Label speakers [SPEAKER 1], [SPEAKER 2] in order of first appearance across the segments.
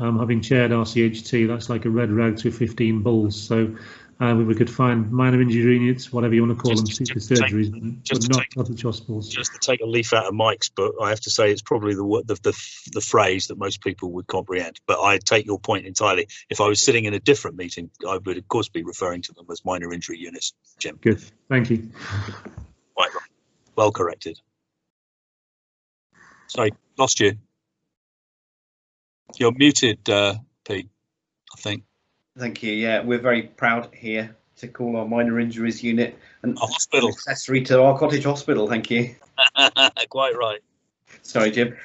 [SPEAKER 1] having chaired RCHT, that's like a red rag to 15 bulls. So we could find minor injury units, whatever you want to call them, super surgeries, but not cottage hospitals.
[SPEAKER 2] Just to take a leaf out of Mike's book, I have to say it's probably the phrase that most people would comprehend. But I take your point entirely. If I was sitting in a different meeting, I would of course be referring to them as minor injury units. Jim.
[SPEAKER 1] Good, thank you.
[SPEAKER 2] Right. Well corrected. Sorry, lost you. You're muted, Pete, I think.
[SPEAKER 3] Thank you. Yeah, we're very proud here to call our minor injuries unit a
[SPEAKER 2] hospital
[SPEAKER 3] accessory to our cottage hospital. Thank you.
[SPEAKER 2] Quite right.
[SPEAKER 3] Sorry, Jim.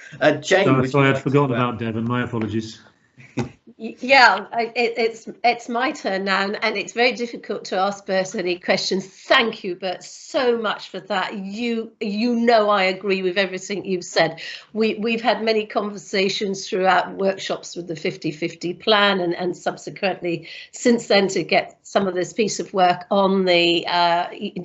[SPEAKER 3] Jane,
[SPEAKER 1] sorry, I'd forgotten about Devon. My apologies.
[SPEAKER 4] Yeah, it's my turn now, and it's very difficult to ask Bert any questions. Thank you, Bert, so much for that. You know I agree with everything you've said. We've had many conversations throughout workshops with the 50/50 plan, and subsequently since then to get some of this piece of work on the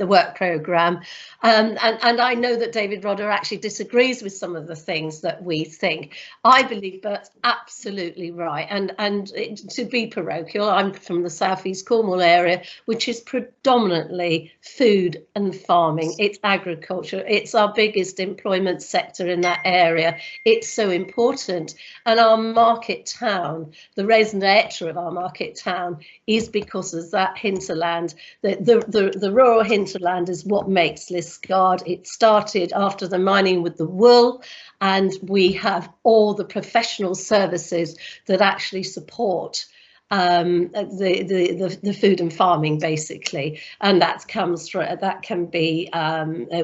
[SPEAKER 4] work programme. And I know that David Rodder actually disagrees with some of the things that we think. I believe Bert's absolutely right. And to be parochial, I'm from the southeast Cornwall area, which is predominantly food and farming. It's agriculture. It's our biggest employment sector in that area. It's so important. And our market town, the raison d'etre of our market town, is because of that hinterland. The rural hinterland is what makes Liskeard. It started after the mining with the wool, and we have all the professional services that actually support the food and farming, basically, and that comes from can be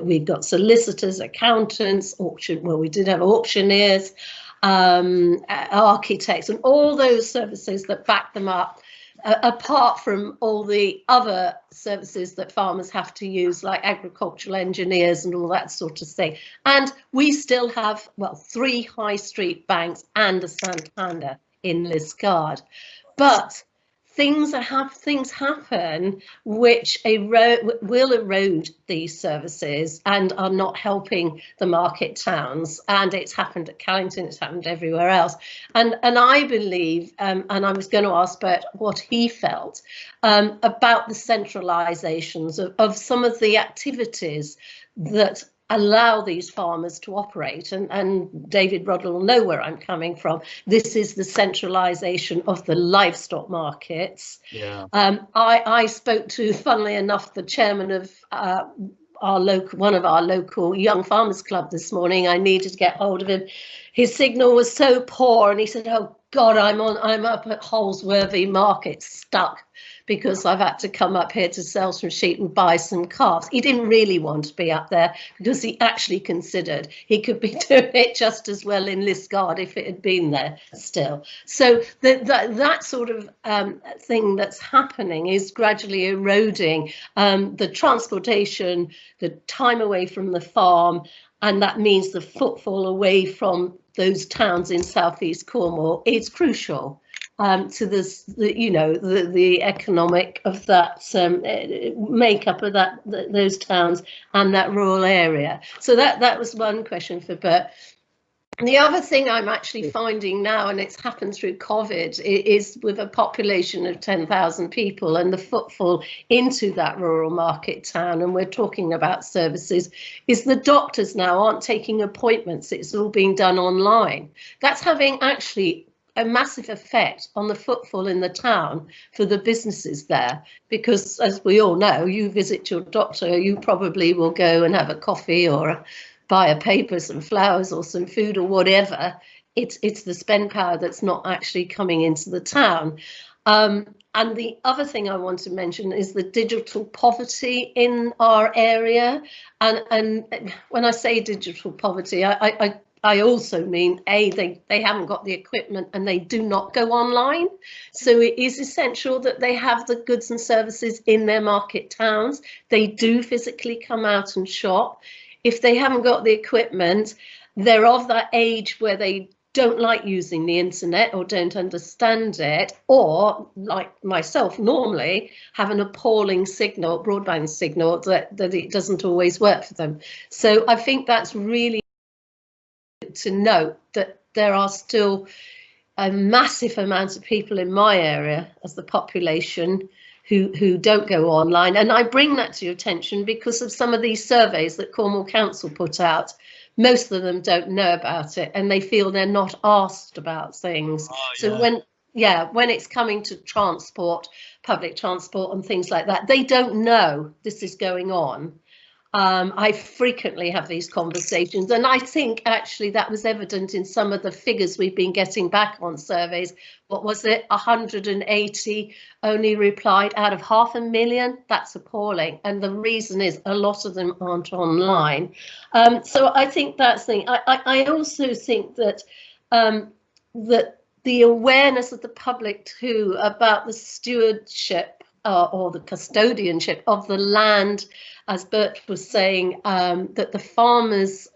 [SPEAKER 4] we've got solicitors, accountants, we did have auctioneers, architects, and all those services that back them up. Apart from all the other services that farmers have to use, like agricultural engineers and all that sort of thing. And we still have, well, 3 high street banks and a Santander in Liskeard. But things happen which will erode these services and are not helping the market towns. And it's happened at Callington, it's happened everywhere else. And I believe, and I was going to ask Bert what he felt about the centralisations of some of the activities that allow these farmers to operate, and David Rodder will know where I'm coming from. This is the centralisation of the livestock markets.
[SPEAKER 2] Yeah.
[SPEAKER 4] I spoke to, funnily enough, the chairman of one of our local young farmers club this morning. I needed to get hold of him. His signal was so poor, and he said, "Oh God, I'm up at Holsworthy Market stuck, because I've had to come up here to sell some sheep and buy some calves." He didn't really want to be up there because he actually considered he could be doing it just as well in Liskeard if it had been there still. So that sort of thing that's happening is gradually eroding the transportation, the time away from the farm, and that means the footfall away from those towns in southeast Cornwall is crucial. To this, the economic of that makeup of those towns and that rural area. So that was one question for Bert. The other thing I'm actually finding now, and it's happened through COVID, is with a population of 10,000 people and the footfall into that rural market town, and we're talking about services, is the doctors now aren't taking appointments. It's all being done online. That's having actually a massive effect on the footfall in the town for the businesses there, because as we all know, you visit your doctor, you probably will go and have a coffee or buy a paper, some flowers or some food or whatever. It's the spend power that's not actually coming into the town. And the other thing I want to mention is the digital poverty in our area. And when I say digital poverty, I also mean, they haven't got the equipment and they do not go online. So it is essential that they have the goods and services in their market towns. They do physically come out and shop. If they haven't got the equipment, they're of that age where they don't like using the internet or don't understand it, or like myself normally have an appalling signal, broadband signal, that it doesn't always work for them. So I think that's really to note that there are still a massive amount of people in my area as the population who don't go online. And I bring that to your attention because of some of these surveys that Cornwall Council put out. Most of them don't know about it and they feel they're not asked about things. So when it's coming to transport, public transport and things like that, they don't know this is going on. I frequently have these conversations, and I think actually that was evident in some of the figures we've been getting back on surveys. What was it? 180 only replied out of 500,000. That's appalling. And the reason is a lot of them aren't online. So I think that's the thing. I also think that that the awareness of the public too about the stewardship or the custodianship of the land, as Bert was saying, that the farmers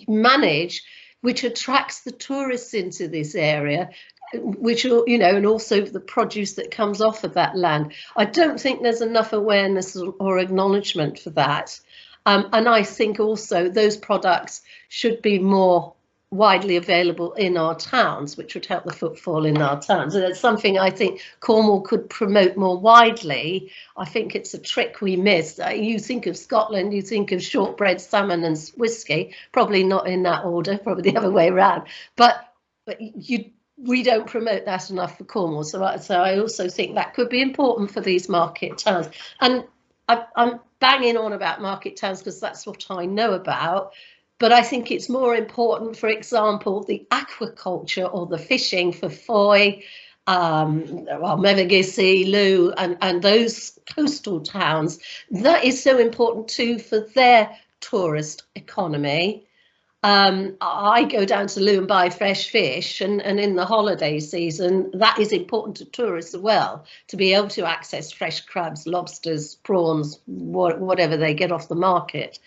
[SPEAKER 4] manage, which attracts the tourists into this area, which, you know, and also the produce that comes off of that land. I don't think there's enough awareness or acknowledgement for that. And I think also those products should be more widely available in our towns, which would help the footfall in our towns. And it's something I think Cornwall could promote more widely. I think it's a trick we miss. You think of Scotland, you think of shortbread, salmon and whiskey, probably not in that order, probably the other way around. But we don't promote that enough for Cornwall. So I also think that could be important for these market towns. And I'm banging on about market towns because that's what I know about. But I think it's more important, for example, the aquaculture or the fishing for foy, Mevagissey, Looe, and those coastal towns. That is so important too for their tourist economy. I go down to Looe and buy fresh fish, and in the holiday season, that is important to tourists as well, to be able to access fresh crabs, lobsters, prawns, whatever they get off the market.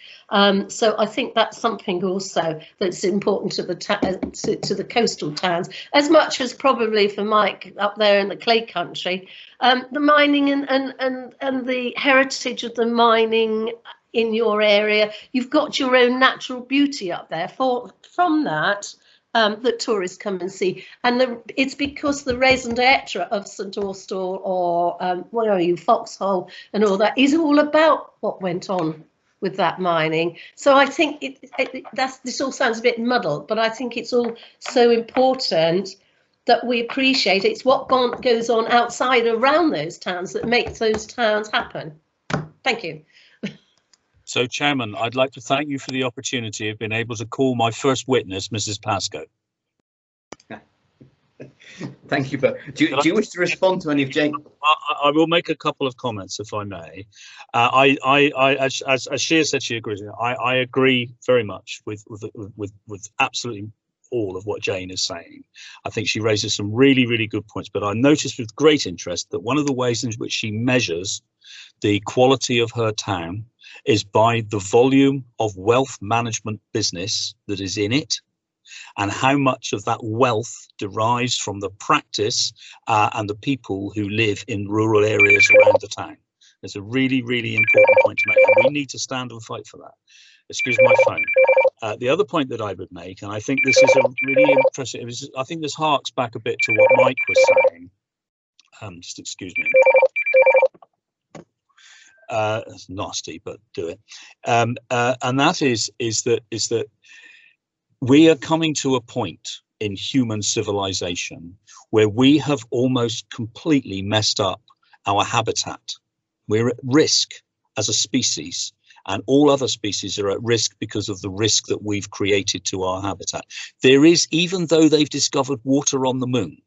[SPEAKER 4] So I think that's something also that's important to the coastal towns, as much as probably for Mike up there in the clay country, the mining and the heritage of the mining in your area. You've got your own natural beauty up there from that that tourists come and see, and it's because the raison d'etre of St Austell or where are you, Foxhole and all that is all about what went on with that mining. So I think this all sounds a bit muddled, but I think it's all so important that we appreciate it's what goes on outside around those towns that makes those towns happen. Thank you.
[SPEAKER 2] So, Chairman, I'd like to thank you for the opportunity of being able to call my first witness, Mrs. Pascoe.
[SPEAKER 3] Thank you, but do you wish to respond to any of Jane?
[SPEAKER 2] I will make a couple of comments, if I may. As Shia said, she agrees. I agree very much with absolutely all of what Jane is saying. I think she raises some really, really good points, but I noticed with great interest that one of the ways in which she measures the quality of her town is by the volume of wealth management business that is in it, and how much of that wealth derives from the practice and the people who live in rural areas around the town. It's a really, really important point to make, and we need to stand and fight for that. Excuse my phone. The other point that I would make, and I think this is a really interesting, I think this harks back a bit to what Mike was saying. Just excuse me. It's nasty, but do it. And that is that we are coming to a point in human civilization where we have almost completely messed up our habitat. We're at risk as a species, and all other species are at risk because of the risk that we've created to our habitat. There is, even though they've discovered water on the moon,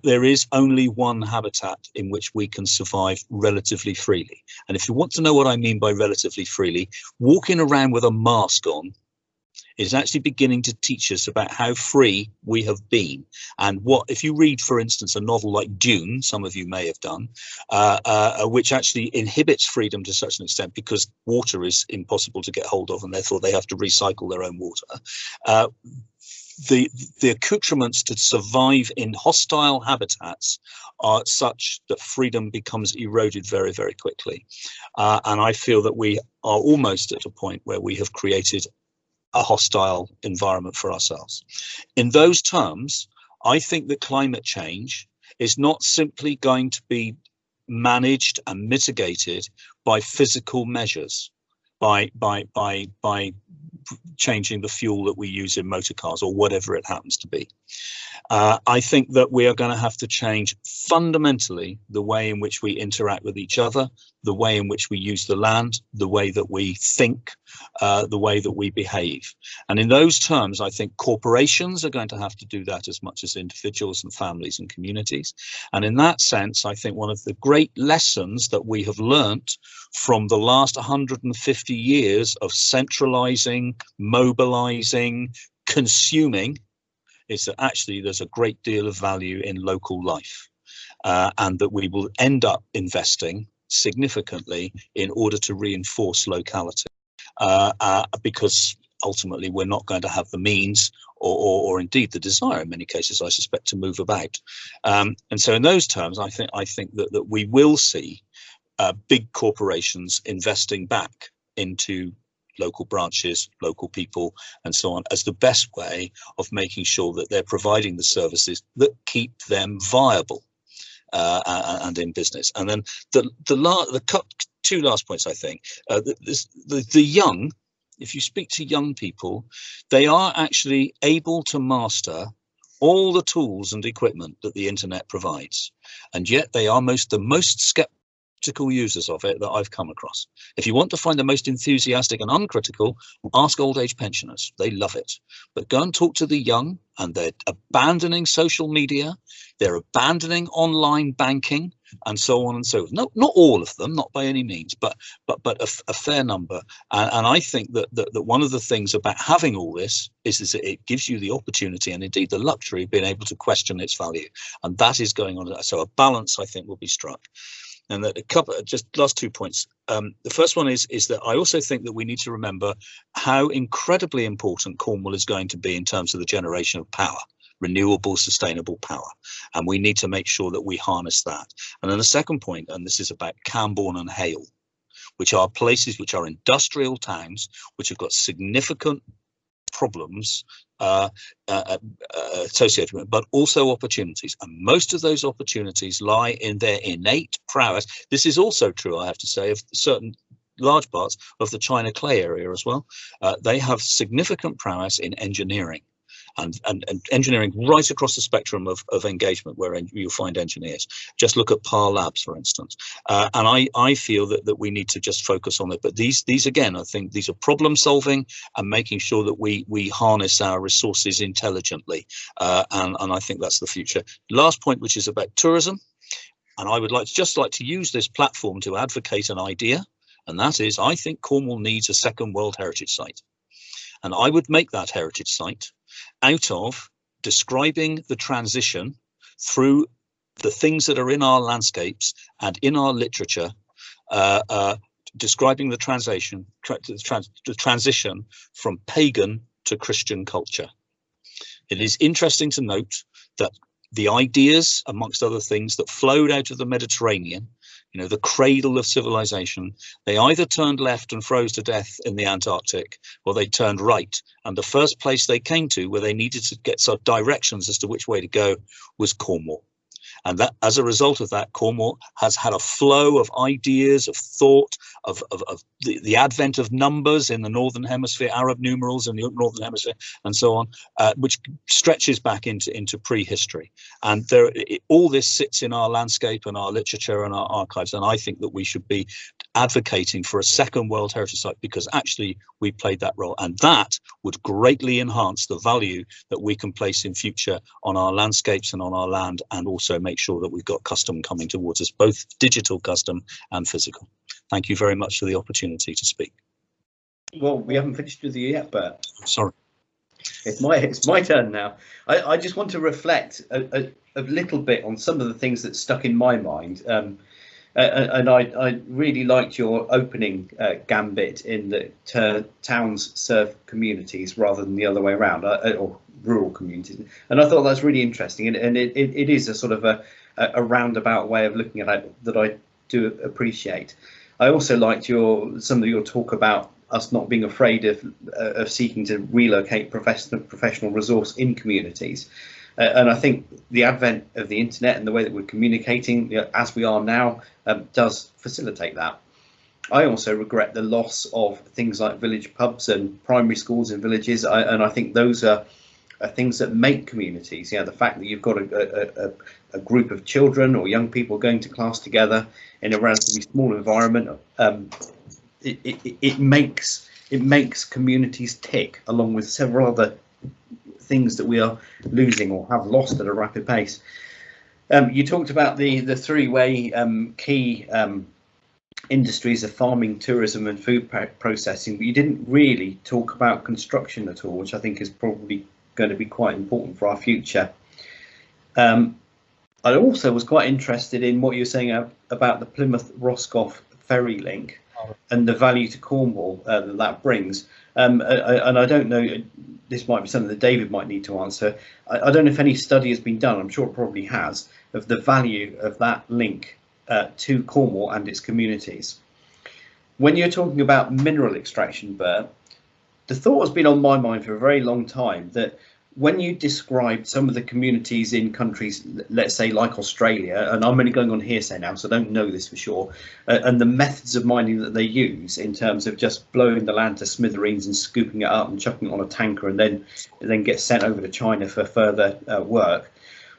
[SPEAKER 2] there is only one habitat in which we can survive relatively freely. And if you want to know what I mean by relatively freely, walking around with a mask on is actually beginning to teach us about how free we have been. And what, if you read, for instance, a novel like Dune, some of you may have done, which actually inhibits freedom to such an extent because water is impossible to get hold of and therefore they have to recycle their own water. The accoutrements to survive in hostile habitats are such that freedom becomes eroded very, very quickly. And I feel that we are almost at a point where we have created a hostile environment for ourselves. In those terms, I think that climate change is not simply going to be managed and mitigated by physical measures, by changing the fuel that we use in motor cars or whatever it happens to be. I think that we are going to have to change fundamentally the way in which we interact with each other, the way in which we use the land, the way that we think, the way that we behave. And in those terms, I think corporations are going to have to do that as much as individuals and families and communities. And in that sense, I think one of the great lessons that we have learnt from the last 150 years of centralizing, mobilizing, consuming, is that actually there's a great deal of value in local life, and that we will end up investing significantly in order to reinforce locality, because ultimately we're not going to have the means or indeed the desire in many cases, I suspect, to move about. And so in those terms, I think that we will see big corporations investing back into local branches, local people, and so on, as the best way of making sure that they're providing the services that keep them viable and in business. And then the two last points, I think, the young, if you speak to young people, they are actually able to master all the tools and equipment that the internet provides, and yet they are the most skeptical users of it that I've come across. If you want to find the most enthusiastic and uncritical, ask old age pensioners. They love it. But go and talk to the young, and they're abandoning social media, they're abandoning online banking, and so on and so forth. No, not all of them, not by any means, but a fair number. And I think that one of the things about having all this is that it gives you the opportunity and indeed the luxury of being able to question its value, and that is going on. So a balance, I think, will be struck. And that just last 2 points. The first one is that I also think that we need to remember how incredibly important Cornwall is going to be in terms of the generation of power, renewable, sustainable power. And we need to make sure that we harness that. And then the second point, and this is about Camborne and Hale, which are places which are industrial towns, which have got significant problems associated with it, but also opportunities, and most of those opportunities lie in their innate prowess. This is also true, I have to say, of certain large parts of the China clay area as well. They have significant prowess in engineering, and engineering right across the spectrum of engagement where you'll find engineers. Just look at Par Labs, for instance. And I feel that we need to just focus on it. But these again, I think these are problem solving and making sure that we harness our resources intelligently. And I think that's the future. Last point, which is about tourism. And I would just like to use this platform to advocate an idea. And that is, I think Cornwall needs a second World Heritage Site. And I would make that heritage site out of describing the transition through the things that are in our landscapes and in our literature, describing the transition from pagan to Christian culture. It is interesting to note that the ideas, amongst other things, that flowed out of the Mediterranean, you know, the cradle of civilization, they either turned left and froze to death in the Antarctic, or they turned right. And the first place they came to where they needed to get some directions as to which way to go was Cornwall. And that, as a result of that, Cornwall has had a flow of ideas, of thought, of the advent of numbers in the Northern Hemisphere, Arab numerals in the Northern Hemisphere, and so on, which stretches back into prehistory. And all this sits in our landscape and our literature and our archives. And I think that we should be advocating for a second World Heritage Site, because actually we played that role, and that would greatly enhance the value that we can place in future on our landscapes and on our land, and also make sure that we've got custom coming towards us, both digital custom and physical. Thank you very much for the opportunity to speak.
[SPEAKER 3] Well, we haven't finished with you yet, Bert.
[SPEAKER 2] Sorry.
[SPEAKER 3] It's my turn now. I just want to reflect a little bit on some of the things that stuck in my mind. And I really liked your opening gambit in that towns serve communities rather than the other way around, or rural communities. And I thought that's really interesting. And it is a sort of a roundabout way of looking at it that I do appreciate. I also liked some of your talk about us not being afraid of seeking to relocate professional resource in communities. And I think the advent of the internet and the way that we're communicating, as we are now, does facilitate that. I also regret the loss of things like village pubs and primary schools in villages, and I think those are things that make communities. The fact that you've got a group of children or young people going to class together in a relatively small environment, it makes communities tick, along with several other things that we are losing or have lost at a rapid pace. You talked about the three-way key industries of farming, tourism and food processing, but you didn't really talk about construction at all, which I think is probably going to be quite important for our future. I also was quite interested in what you were saying about the Plymouth-Roscoff ferry link and the value to Cornwall that brings. And I don't know, this might be something that David might need to answer. I don't know if any study has been done, I'm sure it probably has, of the value of that link to Cornwall and its communities. When you're talking about mineral extraction, Bert, the thought has been on my mind for a very long time that when you describe some of the communities in countries, let's say like Australia, and I'm only going on hearsay now, so I don't know this for sure, and the methods of mining that they use in terms of just blowing the land to smithereens and scooping it up and chucking it on a tanker and then get sent over to China for further work.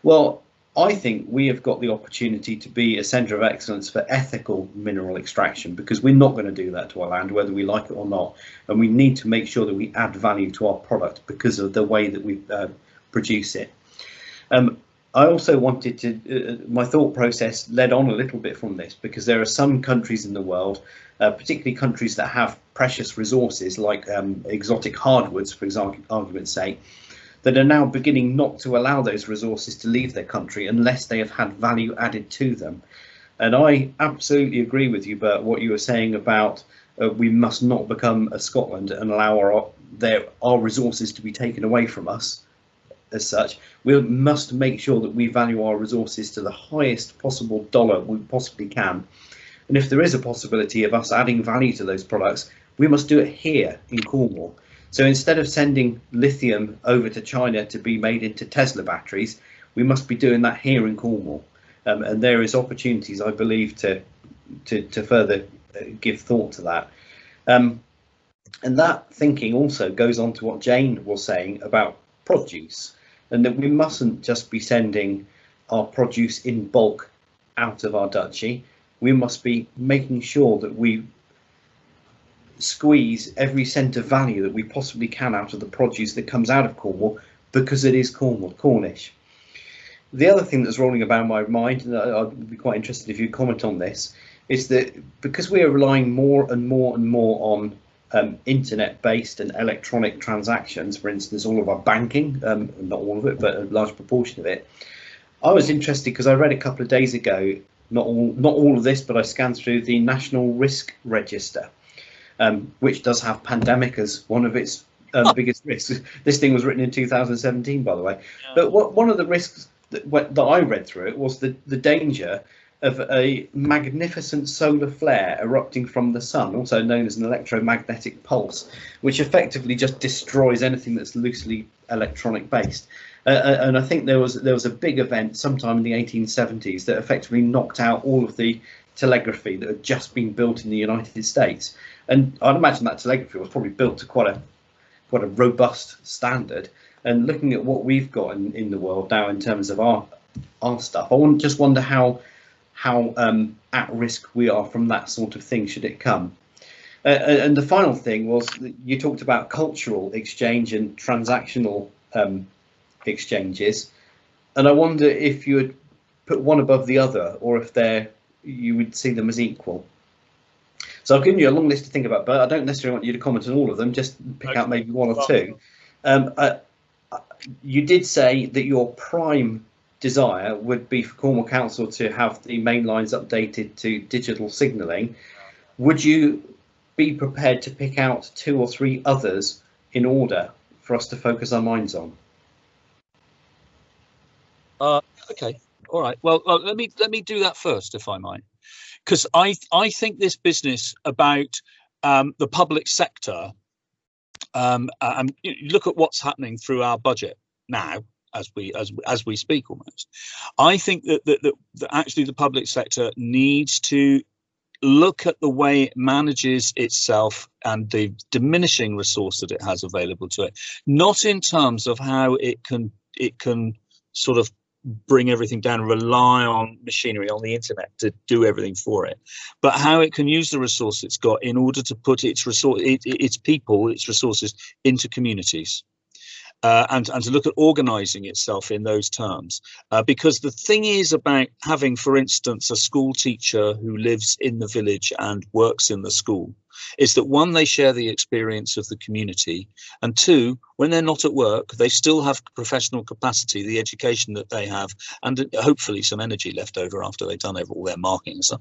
[SPEAKER 3] Well, I think we have got the opportunity to be a centre of excellence for ethical mineral extraction, because we're not going to do that to our land, whether we like it or not. And we need to make sure that we add value to our product because of the way that we produce it. I also wanted to, my thought process led on a little bit from this, because there are some countries in the world, particularly countries that have precious resources like exotic hardwoods, for example, argument's sake, that are now beginning not to allow those resources to leave their country unless they have had value added to them. And I absolutely agree with you, Bert, what you were saying about we must not become a Scotland and allow our resources to be taken away from us as such. We must make sure that we value our resources to the highest possible dollar we possibly can. And if there is a possibility of us adding value to those products, we must do it here in Cornwall. So instead of sending lithium over to China to be made into Tesla batteries, we must be doing that here in Cornwall. And there is opportunities, I believe, to further give thought to that. And that thinking also goes on to what Jane was saying about produce, and that we mustn't just be sending our produce in bulk out of our duchy. We must be making sure that we squeeze every cent of value that we possibly can out of the produce that comes out of Cornwall, because it is Cornish. The other thing that's rolling about my mind, and I'd be quite interested if you comment on this, is that because we are relying more and more and more on internet-based and electronic transactions, for instance, all of our banking, not all of it, but a large proportion of it, I was interested because I read a couple of days ago, not all of this, but I scanned through the National Risk Register, which does have pandemic as one of its biggest risks. This thing was written in 2017, by the way. Yeah. But one of the risks that I read through it was the danger of a magnificent solar flare erupting from the sun, also known as an electromagnetic pulse, which effectively just destroys anything that's loosely electronic based. And I think there was a big event sometime in the 1870s that effectively knocked out all of the telegraphy that had just been built in the United States. And I'd imagine that telegraphy was probably built to quite a robust standard. And looking at what we've got in the world now in terms of our stuff, I just wonder how at risk we are from that sort of thing should it come. And the final thing was that you talked about cultural exchange and transactional exchanges, and I wonder if you would put one above the other, or if you would see them as equal. So I've given you a long list to think about, but I don't necessarily want you to comment on all of them, just pick out maybe one or two. You did say that your prime desire would be for Cornwall Council to have the main lines updated to digital signalling. Would you be prepared to pick out 2 or 3 others in order for us to focus our minds on?
[SPEAKER 2] Okay, all right. Well, let me do that first, if I might, because I think this business about the public sector, and you look at what's happening through our budget now, as we speak almost. I think that actually the public sector needs to look at the way it manages itself and the diminishing resource that it has available to it, not in terms of how it can sort of bring everything down, rely on machinery, on the internet to do everything for it, but how it can use the resource it's got in order to put its people, its resources into communities. And to look at organising itself in those terms, because the thing is about having, for instance, a school teacher who lives in the village and works in the school, is that one, they share the experience of the community, and two, when they're not at work, they still have professional capacity, the education that they have, and hopefully some energy left over after they've done all their marking and stuff,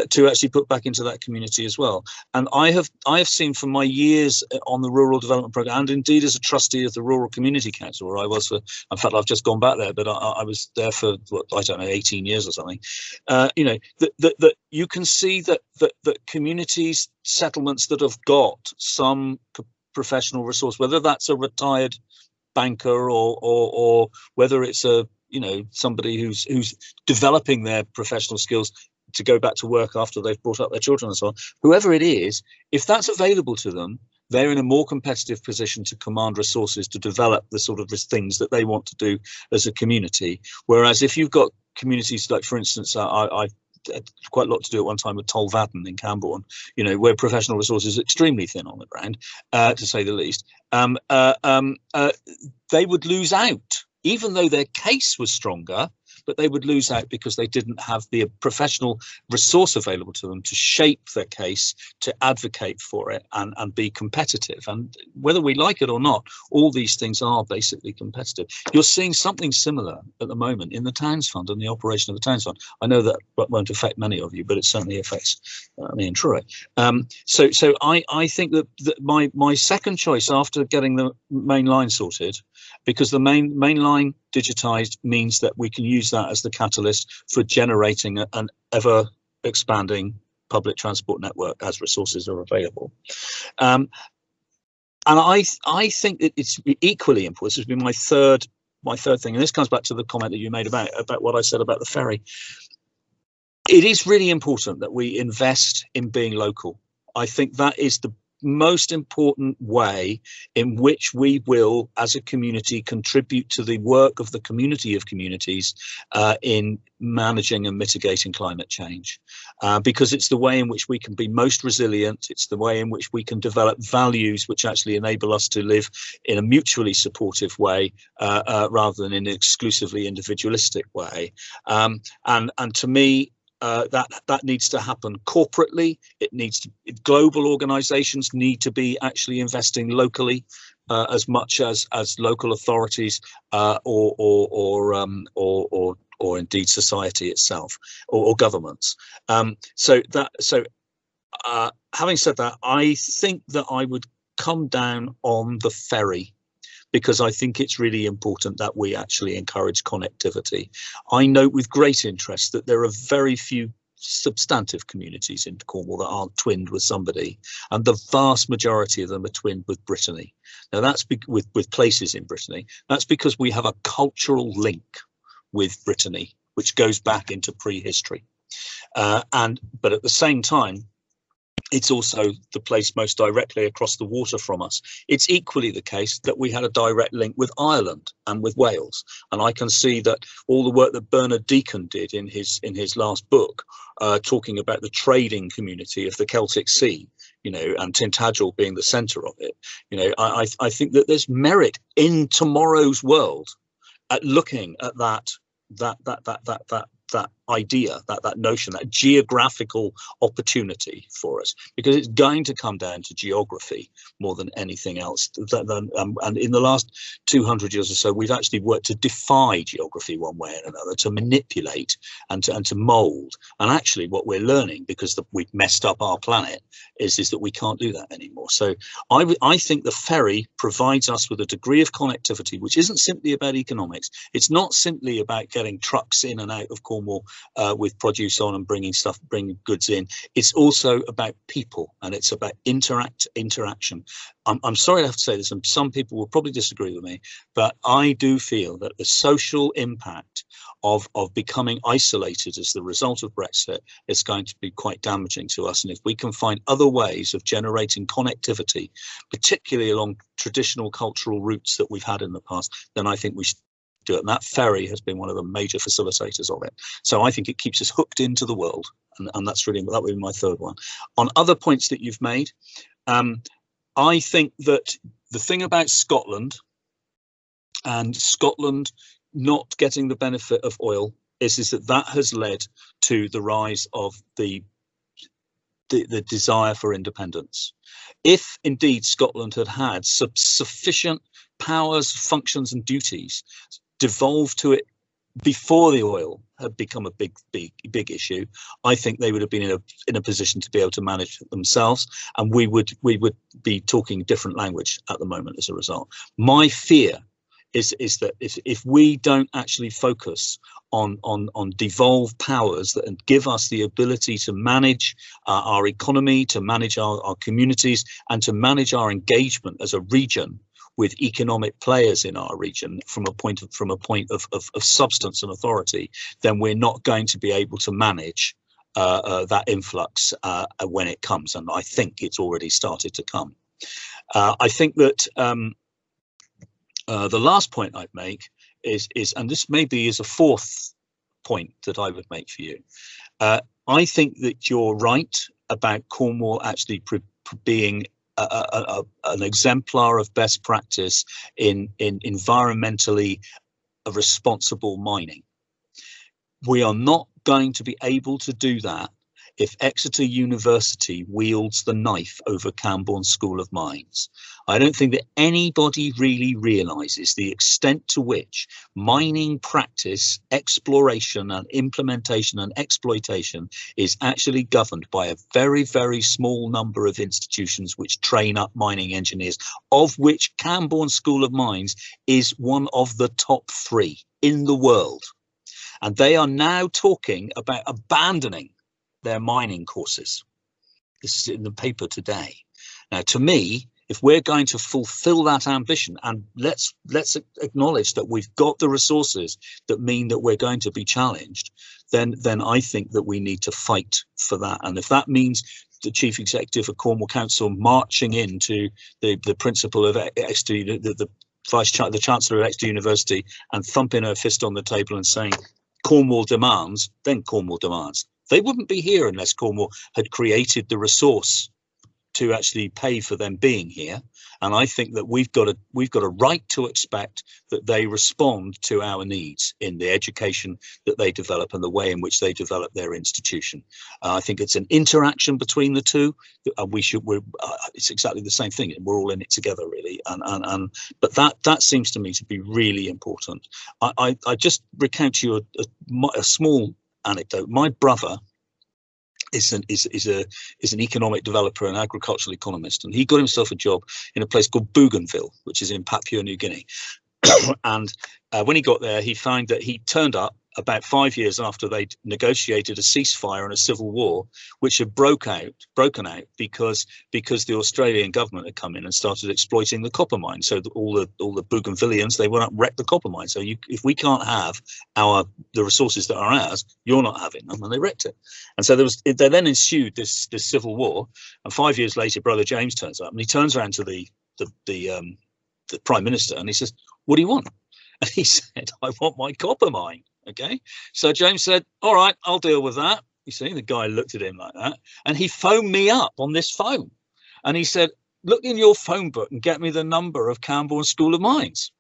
[SPEAKER 2] to actually put back into that community as well. And I have seen from my years on the rural development programme, and indeed as a trustee of the Rural Community Council, where I was for, in fact, I've just gone back there, but I was there for, what, I don't know, 18 years or something. You know, that you can see that communities, settlements that have got some professional resource, whether that's a retired banker or whether it's a, you know, somebody who's developing their professional skills to go back to work after they've brought up their children and so on, whoever it is, if that's available to them, they're in a more competitive position to command resources to develop the sort of things that they want to do as a community. Whereas if you've got communities like, for instance, I had quite a lot to do at one time with Tolvaden in Camborne, you know, where professional resources are extremely thin on the ground, to say the least. They would lose out, even though their case was stronger, but they would lose out because they didn't have the professional resource available to them to shape their case, to advocate for it and be competitive. And whether we like it or not, all these things are basically competitive. You're seeing something similar at the moment in the Towns Fund and the operation of the Towns Fund. I know that won't affect many of you, but it certainly affects me and Troy. So I think that my second choice after getting the main line sorted, because the main line digitized means that we can use that as the catalyst for generating an ever expanding public transport network as resources are available. And I think that it's equally important. This has been my third thing, and this comes back to the comment that you made about what I said about the ferry. It is really important that we invest in being local. I think that is the most important way in which we will, as a community, contribute to the work of the community of communities in managing and mitigating climate change, because it's the way in which we can be most resilient. It's the way in which we can develop values which actually enable us to live in a mutually supportive way rather than in an exclusively individualistic way. And to me, that needs to happen corporately. It needs to, global organizations need to be actually investing locally as much as local authorities or indeed society itself or governments. Having said that, I think that I would come down on the ferry, because I think it's really important that we actually encourage connectivity. I note with great interest that there are very few substantive communities in Cornwall that aren't twinned with somebody, and the vast majority of them are twinned with Brittany. Now that's with places in Brittany. That's because we have a cultural link with Brittany, which goes back into prehistory. But at the same time, it's also the place most directly across the water from us. It's equally the case that we had a direct link with Ireland and with Wales. And I can see that all the work that Bernard Deacon did in his last book, talking about the trading community of the Celtic Sea, you know, and Tintagel being the centre of it, you know, I think that there's merit in tomorrow's world at looking at that idea, that notion, that geographical opportunity for us, because it's going to come down to geography more than anything else. And in the last 200 years or so, we've actually worked to defy geography one way or another, to manipulate and to mold. And actually what we're learning, because we've messed up our planet, is that we can't do that anymore. So I think the ferry provides us with a degree of connectivity which isn't simply about economics. It's not simply about getting trucks in and out of Cornwall Cornwall with produce on and bringing goods in. It's also about people, and it's about interaction. I'm sorry to have to say this, and some people will probably disagree with me, but I do feel that the social impact of becoming isolated as the result of Brexit is going to be quite damaging to us. And if we can find other ways of generating connectivity, particularly along traditional cultural routes that we've had in the past, then I think we should do it. And that ferry has been one of the major facilitators of it. So I think it keeps us hooked into the world. And that would be my third one. On other points that you've made, I think that the thing about Scotland and Scotland not getting the benefit of oil is that has led to the rise of the desire for independence. If indeed Scotland had sufficient powers, functions and duties devolved to it before the oil had become a big issue, I think they would have been in a position to be able to manage it themselves, and we would be talking different language at the moment as a result. My fear is that if we don't actually focus on devolved powers that give us the ability to manage our economy, to manage our communities, and to manage our engagement as a region with economic players in our region from a point of substance and authority, then we're not going to be able to manage that influx when it comes. And I think it's already started to come. I think that the last point I'd make is, and this maybe is a fourth point that I would make for you. I think that you're right about Cornwall actually being an exemplar of best practice in environmentally responsible mining. We are not going to be able to do that if Exeter University wields the knife over Camborne School of Mines. I don't think that anybody really realizes the extent to which mining practice, exploration and implementation and exploitation is actually governed by a very, very small number of institutions which train up mining engineers, of which Camborne School of Mines is one of the top 3 in the world. And they are now talking about abandoning their mining courses. This is in the paper today. Now, to me, if we're going to fulfill that ambition, and let's acknowledge that we've got the resources that mean that we're going to be challenged, then I think that we need to fight for that. And if that means the chief executive of Cornwall Council marching into the principal of Exeter, the chancellor of Exeter University, and thumping her fist on the table and saying Cornwall demands, then Cornwall demands. They wouldn't be here unless Cornwall had created the resource to actually pay for them being here. And I think that we've got a right to expect that they respond to our needs in the education that they develop and the way in which they develop their institution. I think it's an interaction between the two. It's exactly the same thing. We're all in it together, really. But that seems to me to be really important. I just recount to you a small anecdote. My brother is an economic developer, an agricultural economist, and he got himself a job in a place called Bougainville, which is in Papua New Guinea. And when he got there, he found that he turned up about 5 years after they'd negotiated a ceasefire and a civil war, which had broken out because the Australian government had come in and started exploiting the copper mine. So all the Bougainvillians, they went up and wrecked the copper mine. So if we can't have the resources that are ours, you're not having them, and they wrecked it. And so there then ensued this civil war. And 5 years later, Brother James turns up, and he turns around to the Prime Minister and he says, "What do you want?" And he said, "I want my copper mine." Okay, so James said, "All right, I'll deal with that." You see, the guy looked at him like that, and he phoned me up on this phone, and he said, "Look in your phone book and get me the number of Camborne School of Mines."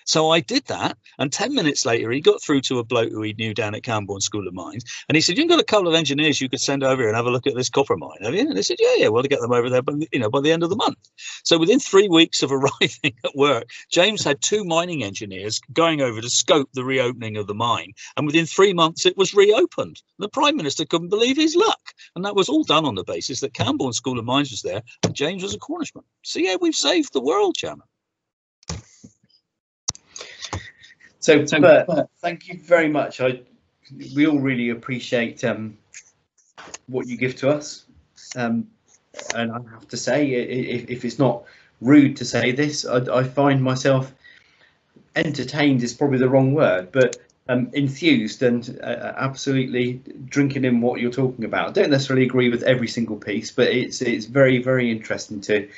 [SPEAKER 2] So I did that, and 10 minutes later, he got through to a bloke who he knew down at Camborne School of Mines, and he said, "You've got a couple of engineers you could send over here and have a look at this copper mine, have you?" And they said, yeah, well, to get them over there, by the end of the month. So within 3 weeks of arriving at work, James had 2 mining engineers going over to scope the reopening of the mine, and within 3 months, it was reopened. The Prime Minister couldn't believe his luck, and that was all done on the basis that Camborne School of Mines was there, and James was a Cornishman. So yeah, we've saved the world, Chairman.
[SPEAKER 3] So, Bert, thank you very much. we all really appreciate what you give to us, and I have to say, if it's not rude to say this, I find myself entertained is probably the wrong word, but enthused and absolutely drinking in what you're talking about. Don't necessarily agree with every single piece, but it's very, very interesting to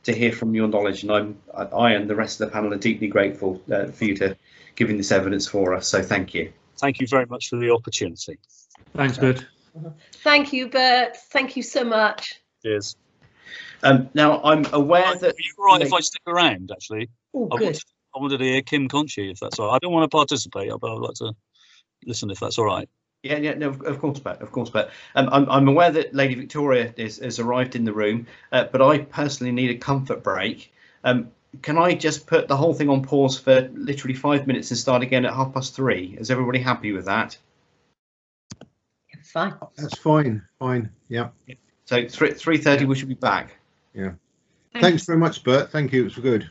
[SPEAKER 3] hear from your knowledge, and I and the rest of the panel are deeply grateful for you to giving this evidence for us. So thank you.
[SPEAKER 2] Thank you very much for the opportunity.
[SPEAKER 1] Thanks, Bert.
[SPEAKER 4] Thank you, Bert. Thank you so much.
[SPEAKER 2] Cheers.
[SPEAKER 3] Now I'm aware that.
[SPEAKER 2] Are you all right if I stick around? Actually,
[SPEAKER 4] Oh, good.
[SPEAKER 2] I wanted to hear Kim Conchi, if that's all right. I don't want to participate, but I'd like to listen if that's all right.
[SPEAKER 3] Yeah, no, of course, but I'm aware that Lady Victoria has arrived in the room, but I personally need a comfort break. Can I just put the whole thing on pause for literally 5 minutes and start again at 3:30? Is everybody happy with that?
[SPEAKER 4] Fine.
[SPEAKER 5] That's fine. Fine. Yeah.
[SPEAKER 3] So 3:30, we should be back.
[SPEAKER 5] Yeah. Thanks very much, Bert. Thank you. It was good.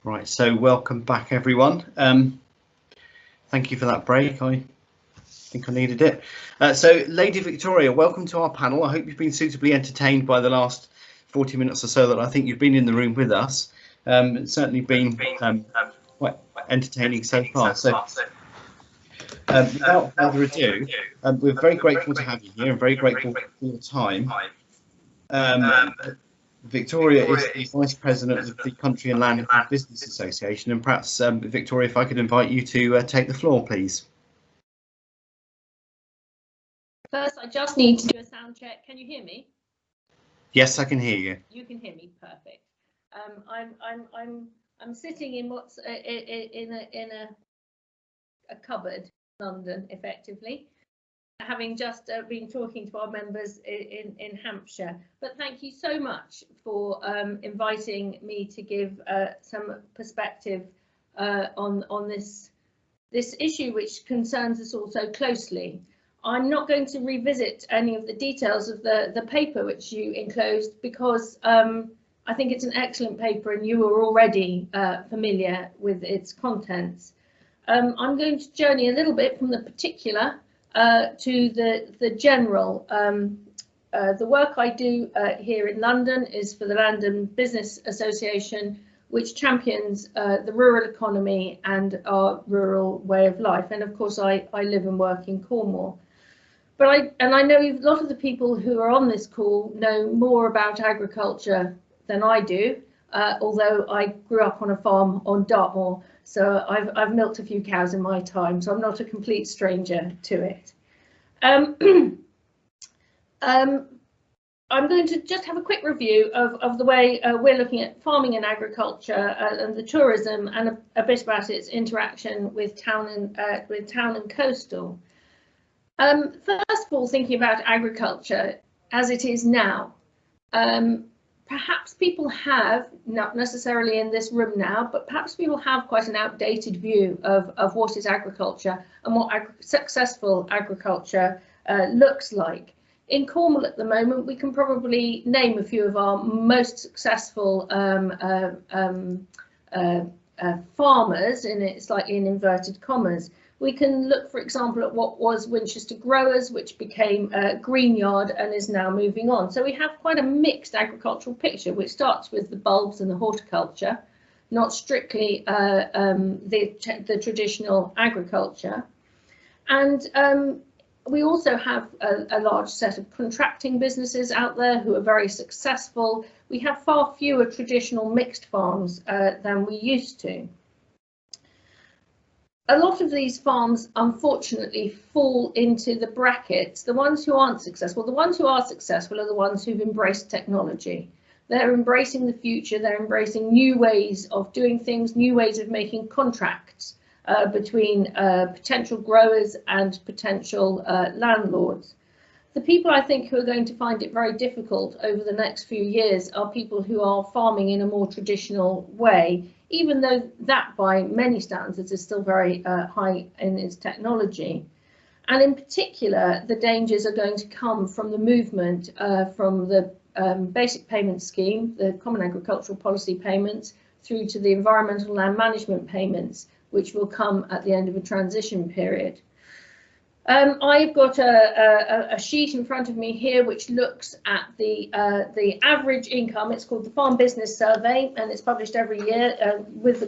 [SPEAKER 3] Right, so welcome back, everyone. Thank you for that break. I think I needed it. So, Lady Victoria, welcome to our panel. I hope you've been suitably entertained by the last 40 minutes or so that I think you've been in the room with us. It's certainly been quite entertaining so far. So, without further ado, we're very grateful to have you here and very grateful for your time. Victoria is the Vice President of the Country and Land Business Association, and perhaps, Victoria, if I could invite you to take the floor, please.
[SPEAKER 6] First, I just need to do a sound check. Can you hear me?
[SPEAKER 3] Yes, I can hear you.
[SPEAKER 6] You can hear me, perfect. I'm sitting in what's in a cupboard in London, effectively, having just been talking to our members in Hampshire. But thank you so much for inviting me to give some perspective on this issue, which concerns us all so closely. I'm not going to revisit any of the details of the paper which you enclosed, because I think it's an excellent paper and you are already familiar with its contents. I'm going to journey a little bit from the particular to the general. The work I do here in London is for the Land and Business Association, which champions the rural economy and our rural way of life. And of course, I live and work in Cornwall. But I know a lot of the people who are on this call know more about agriculture than I do, although I grew up on a farm on Dartmoor, so I've milked a few cows in my time, so I'm not a complete stranger to it. I'm going to just have a quick review of the way we're looking at farming and agriculture and the tourism, and a bit about its interaction with town and coastal. First of all, thinking about agriculture as it is now, perhaps people have, not necessarily in this room now, but perhaps people have quite an outdated view of what is agriculture and what successful agriculture looks like. In Cornwall at the moment, we can probably name a few of our most successful farmers, slightly in inverted commas. We can look, for example, at what was Winchester Growers, which became Greenyard and is now moving on. So we have quite a mixed agricultural picture, which starts with the bulbs and the horticulture, not strictly the traditional agriculture. And we also have a large set of contracting businesses out there who are very successful. We have far fewer traditional mixed farms than we used to. A lot of these farms, unfortunately, fall into the brackets. The ones who aren't successful, the ones who are successful are the ones who've embraced technology. They're embracing the future, they're embracing new ways of doing things, new ways of making contracts between potential growers and potential landlords. The people I think who are going to find it very difficult over the next few years are people who are farming in a more traditional way, even though that by many standards is still very high in its technology. And in particular, the dangers are going to come from the movement from the basic payment scheme, the Common Agricultural Policy payments, through to the environmental land management payments, which will come at the end of a transition period. I've got a sheet in front of me here which looks at the average income. It's called the Farm Business Survey, and it's published every year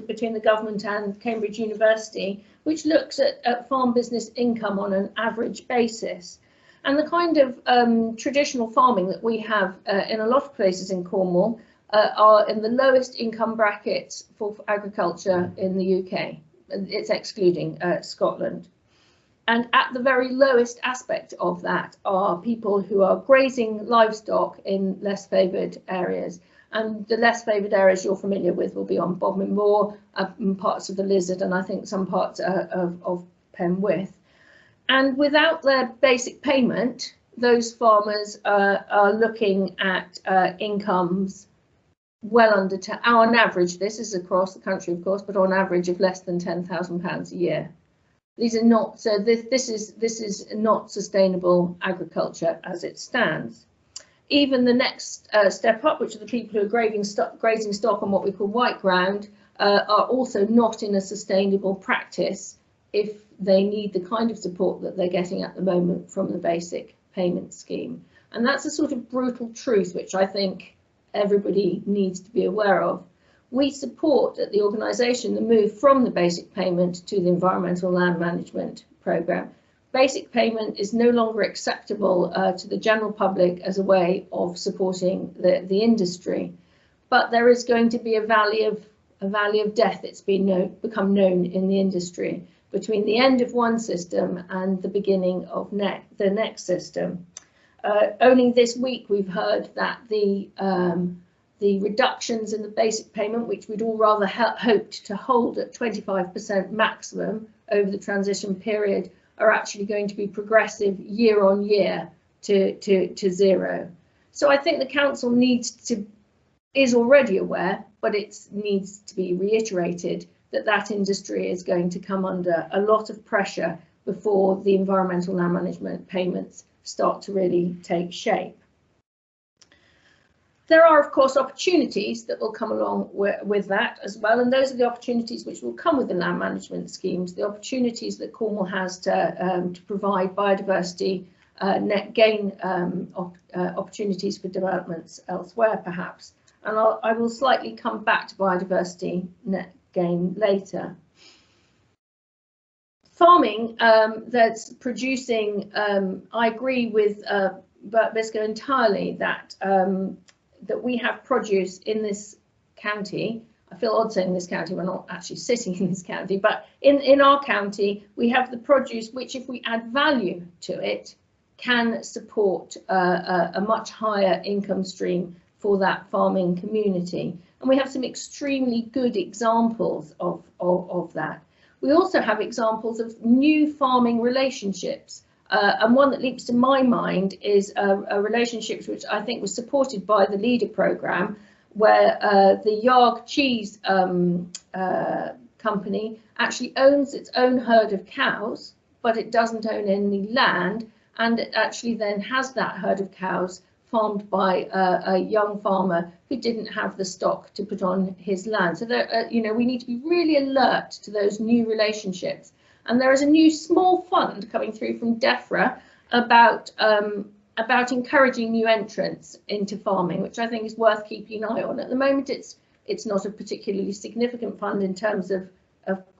[SPEAKER 6] between the government and Cambridge University, which looks at farm business income on an average basis. And the kind of traditional farming that we have in a lot of places in Cornwall are in the lowest income brackets for agriculture in the UK. It's excluding Scotland. And at the very lowest aspect of that are people who are grazing livestock in less favoured areas. And the less favoured areas you're familiar with will be on Bodmin Moor, parts of the Lizard, and I think some parts of Penwith. And without their basic payment, those farmers are looking at incomes well under, on average, this is across the country, of course, but on average of less than £10,000 a year. These are not, so this is not sustainable agriculture as it stands. Even the next step up, which are the people who are grazing stock on what we call white ground, are also not in a sustainable practice if they need the kind of support that they're getting at the moment from the basic payment scheme. And that's a sort of brutal truth which I think everybody needs to be aware of. We support at the organisation the move from the basic payment to the environmental land management programme. Basic payment is no longer acceptable to the general public as a way of supporting the industry, but there is going to be a valley of death. It's become known in the industry between the end of one system and the beginning of the next system. Only this week we've heard that the reductions in the basic payment, which we'd all rather hoped to hold at 25% maximum over the transition period, are actually going to be progressive year on year to zero. So I think the council is already aware, but it needs to be reiterated that that industry is going to come under a lot of pressure before the environmental land management payments start to really take shape. There are, of course, opportunities that will come along with that as well, and those are the opportunities which will come with the land management schemes, the opportunities that Cornwall has to provide biodiversity net gain opportunities for developments elsewhere, perhaps. And I will slightly come back to biodiversity net gain later. Farming that's producing, I agree with Bert Biscoe entirely that that we have produce in this county. I feel odd saying this county, we're not actually sitting in this county, but in our county we have the produce which, if we add value to it, can support a much higher income stream for that farming community. And we have some extremely good examples of that. We also have examples of new farming relationships. And one that leaps to my mind is a relationship which I think was supported by the Leader programme, where the Yarg cheese company actually owns its own herd of cows, but it doesn't own any land, and it actually then has that herd of cows farmed by a young farmer who didn't have the stock to put on his land. So there, you know, we need to be really alert to those new relationships. And there is a new small fund coming through from DEFRA about encouraging new entrants into farming, which I think is worth keeping an eye on. At the moment, it's not a particularly significant fund in terms of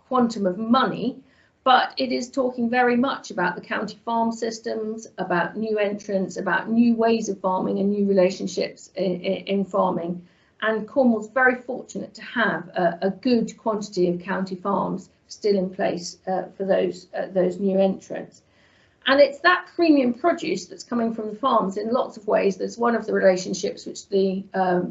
[SPEAKER 6] quantum of money, but it is talking very much about the county farm systems, about new entrants, about new ways of farming and new relationships in farming. And Cornwall's very fortunate to have a good quantity of county farms still in place for those new entrants. And it's that premium produce that's coming from the farms in lots of ways. That's one of the relationships which the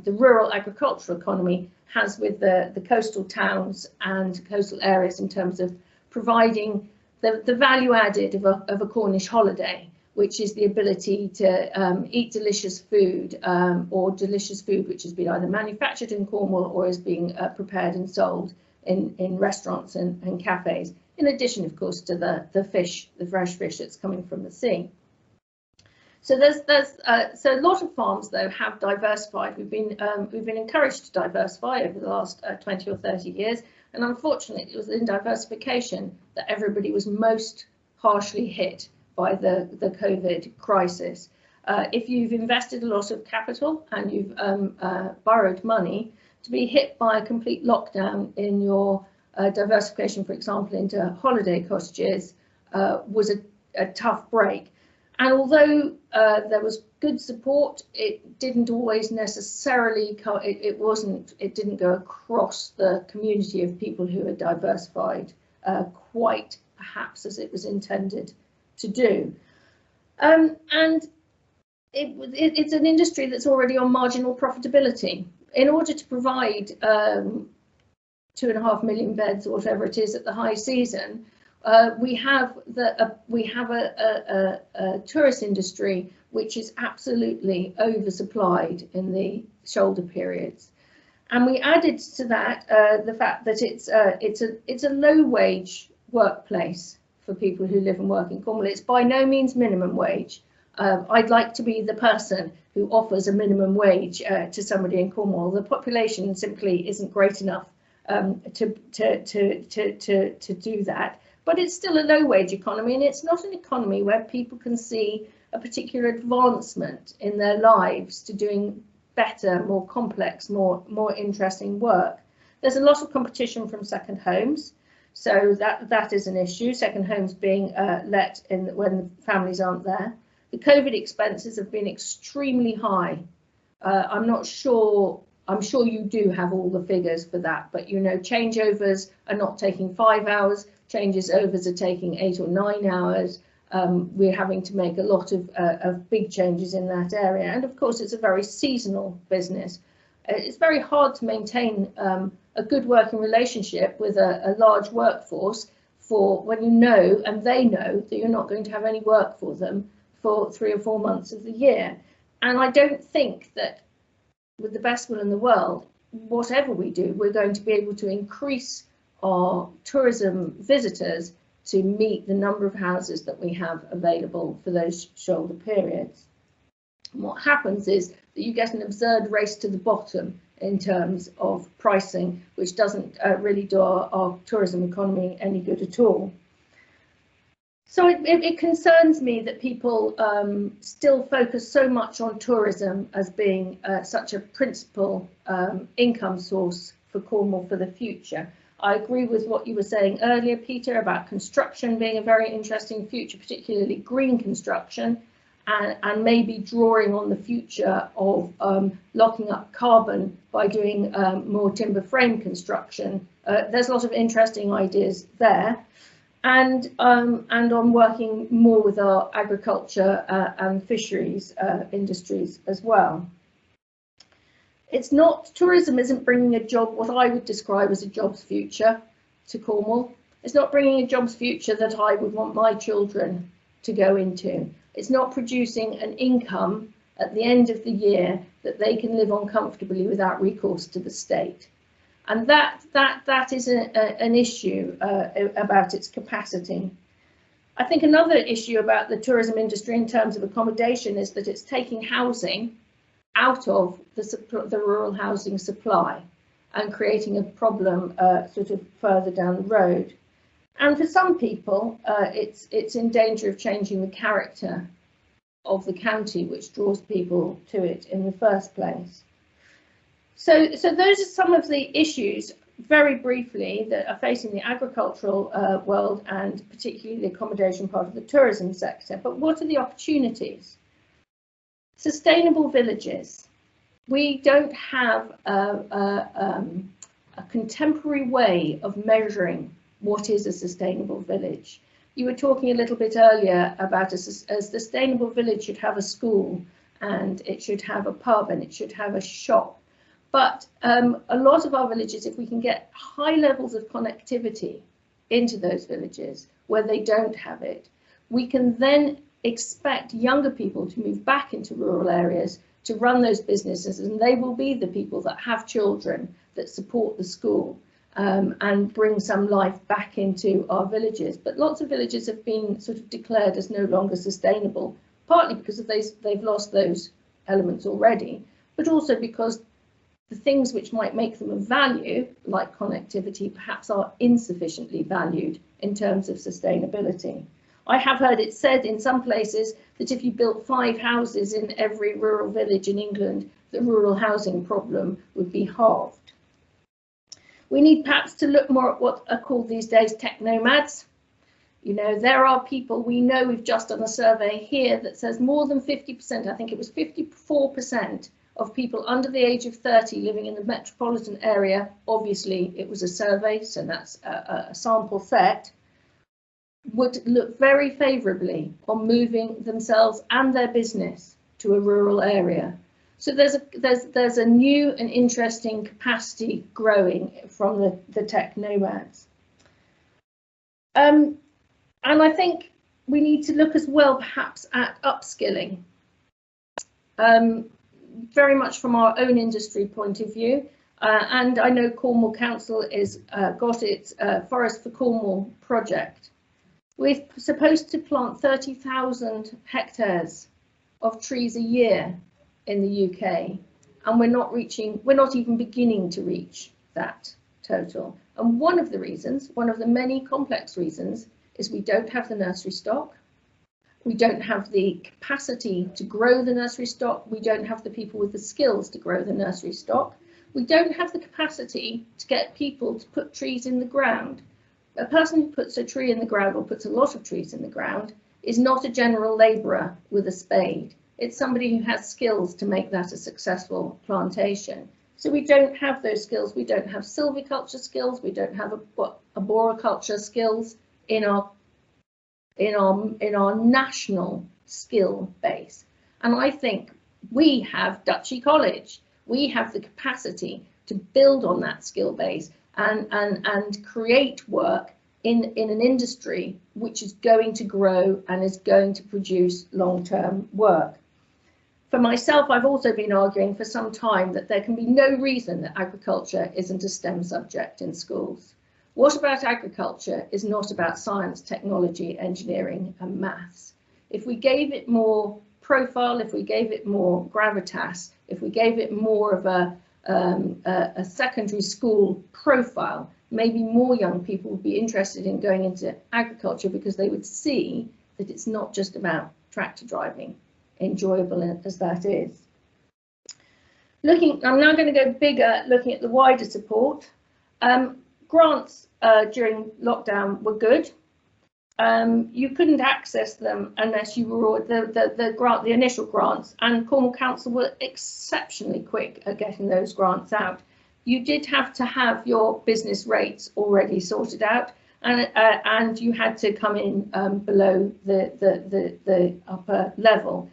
[SPEAKER 6] rural agricultural economy has with the coastal towns and coastal areas in terms of providing the value added of a Cornish holiday, which is the ability to eat delicious food or delicious food which has been either manufactured in Cornwall or is being prepared and sold in restaurants and cafes, in addition, of course, to the fish, the fresh fish that's coming from the sea. So so a lot of farms, though, have diversified. We've been encouraged to diversify over the last 20 or 30 years, and unfortunately, it was in diversification that everybody was most harshly hit by the COVID crisis. If you've invested a lot of capital and you've borrowed money, to be hit by a complete lockdown in your diversification, for example, into holiday cottages, was a tough break. And although there was good support, it didn't always necessarily it didn't go across the community of people who had diversified quite perhaps as it was intended to do. And it's an industry that's already on marginal profitability. In order to provide 2.5 million beds or whatever it is at the high season, we have a tourist industry which is absolutely oversupplied in the shoulder periods, and we added to that the fact that it's a low wage workplace for people who live and work in Cornwall. It's by no means minimum wage. I'd like to be the person who offers a minimum wage to somebody in Cornwall. The population simply isn't great enough to do that. But it's still a low-wage economy, and it's not an economy where people can see a particular advancement in their lives to doing better, more complex, more interesting work. There's a lot of competition from second homes, so that is an issue. Second homes being let in when families aren't there. The COVID expenses have been extremely high. I'm sure you do have all the figures for that, but you know, changeovers are not taking 5 hours. Changeovers are taking 8 or 9 hours. We're having to make a lot of big changes in that area, and of course it's a very seasonal business. It's very hard to maintain a good working relationship with a large workforce for when you know, and they know, that you're not going to have any work for them for 3 or 4 months of the year. And I don't think that with the best will in the world, whatever we do, we're going to be able to increase our tourism visitors to meet the number of houses that we have available for those shoulder periods. And what happens is that you get an absurd race to the bottom in terms of pricing, which doesn't really do our tourism economy any good at all. So it concerns me that people still focus so much on tourism as being such a principal income source for Cornwall for the future. I agree with what you were saying earlier, Peter, about construction being a very interesting future, particularly green construction, and maybe drawing on the future of locking up carbon by doing more timber frame construction. There's a lot of interesting ideas there. And on working more with our agriculture and fisheries industries as well. It's not, tourism isn't bringing a job, what I would describe as a jobs future to Cornwall. It's not bringing a jobs future that I would want my children to go into. It's not producing an income at the end of the year that they can live on comfortably without recourse to the state. And that is an issue about its capacity. I think another issue about the tourism industry in terms of accommodation is that it's taking housing out of the rural housing supply and creating a problem sort of further down the road. And for some people, it's in danger of changing the character of the county, which draws people to it in the first place. So those are some of the issues, very briefly, that are facing the agricultural world and particularly the accommodation part of the tourism sector. But what are the opportunities? Sustainable villages. We don't have a contemporary way of measuring what is a sustainable village. You were talking a little bit earlier about a sustainable village should have a school, and it should have a pub, and it should have a shop. But a lot of our villages, if we can get high levels of connectivity into those villages where they don't have it, we can then expect younger people to move back into rural areas to run those businesses, and they will be the people that have children that support the school and bring some life back into our villages. But lots of villages have been sort of declared as no longer sustainable, partly because they've lost those elements already, but also because the things which might make them of value, like connectivity, perhaps are insufficiently valued in terms of sustainability. I have heard it said in some places that if you built 5 houses in every rural village in England, the rural housing problem would be halved. We need perhaps to look more at what are called these days tech nomads. You know, there are people, we know, we've just done a survey here that says more than 50%, I think it was 54%, of people under the age of 30 living in the metropolitan area, obviously it was a survey, so that's a sample set, would look very favourably on moving themselves and their business to a rural area. So there's a new and interesting capacity growing from the tech nomads. And I think we need to look as well perhaps at upskilling. Very much from our own industry point of view, and I know Cornwall Council is got its Forest for Cornwall project. We're supposed to plant 30,000 hectares of trees a year in the UK, and we're not even beginning to reach that total. And one of the reasons, one of the many complex reasons, is we don't have the nursery stock. We don't have the capacity to grow the nursery stock. We don't have the people with the skills to grow the nursery stock. We don't have the capacity to get people to put trees in the ground. A person who puts a tree in the ground or puts a lot of trees in the ground is not a general labourer with a spade. It's somebody who has skills to make that a successful plantation. So we don't have those skills. We don't have silviculture skills. We don't have arboriculture skills in our national skill base. And I think we have Duchy College. We have the capacity to build on that skill base and create work in an industry which is going to grow and is going to produce long-term work. For myself, I've also been arguing for some time that there can be no reason that agriculture isn't a STEM subject in schools. What about agriculture is not about science, technology, engineering and maths. If we gave it more profile, if we gave it more gravitas, if we gave it more of a secondary school profile, maybe more young people would be interested in going into agriculture because they would see that it's not just about tractor driving, enjoyable as that is. I'm now going to go bigger, looking at the wider support. Grants during lockdown were good. You couldn't access them unless you were the initial grants, and Cornwall Council were exceptionally quick at getting those grants out. You did have to have your business rates already sorted out, and you had to come in below the upper level.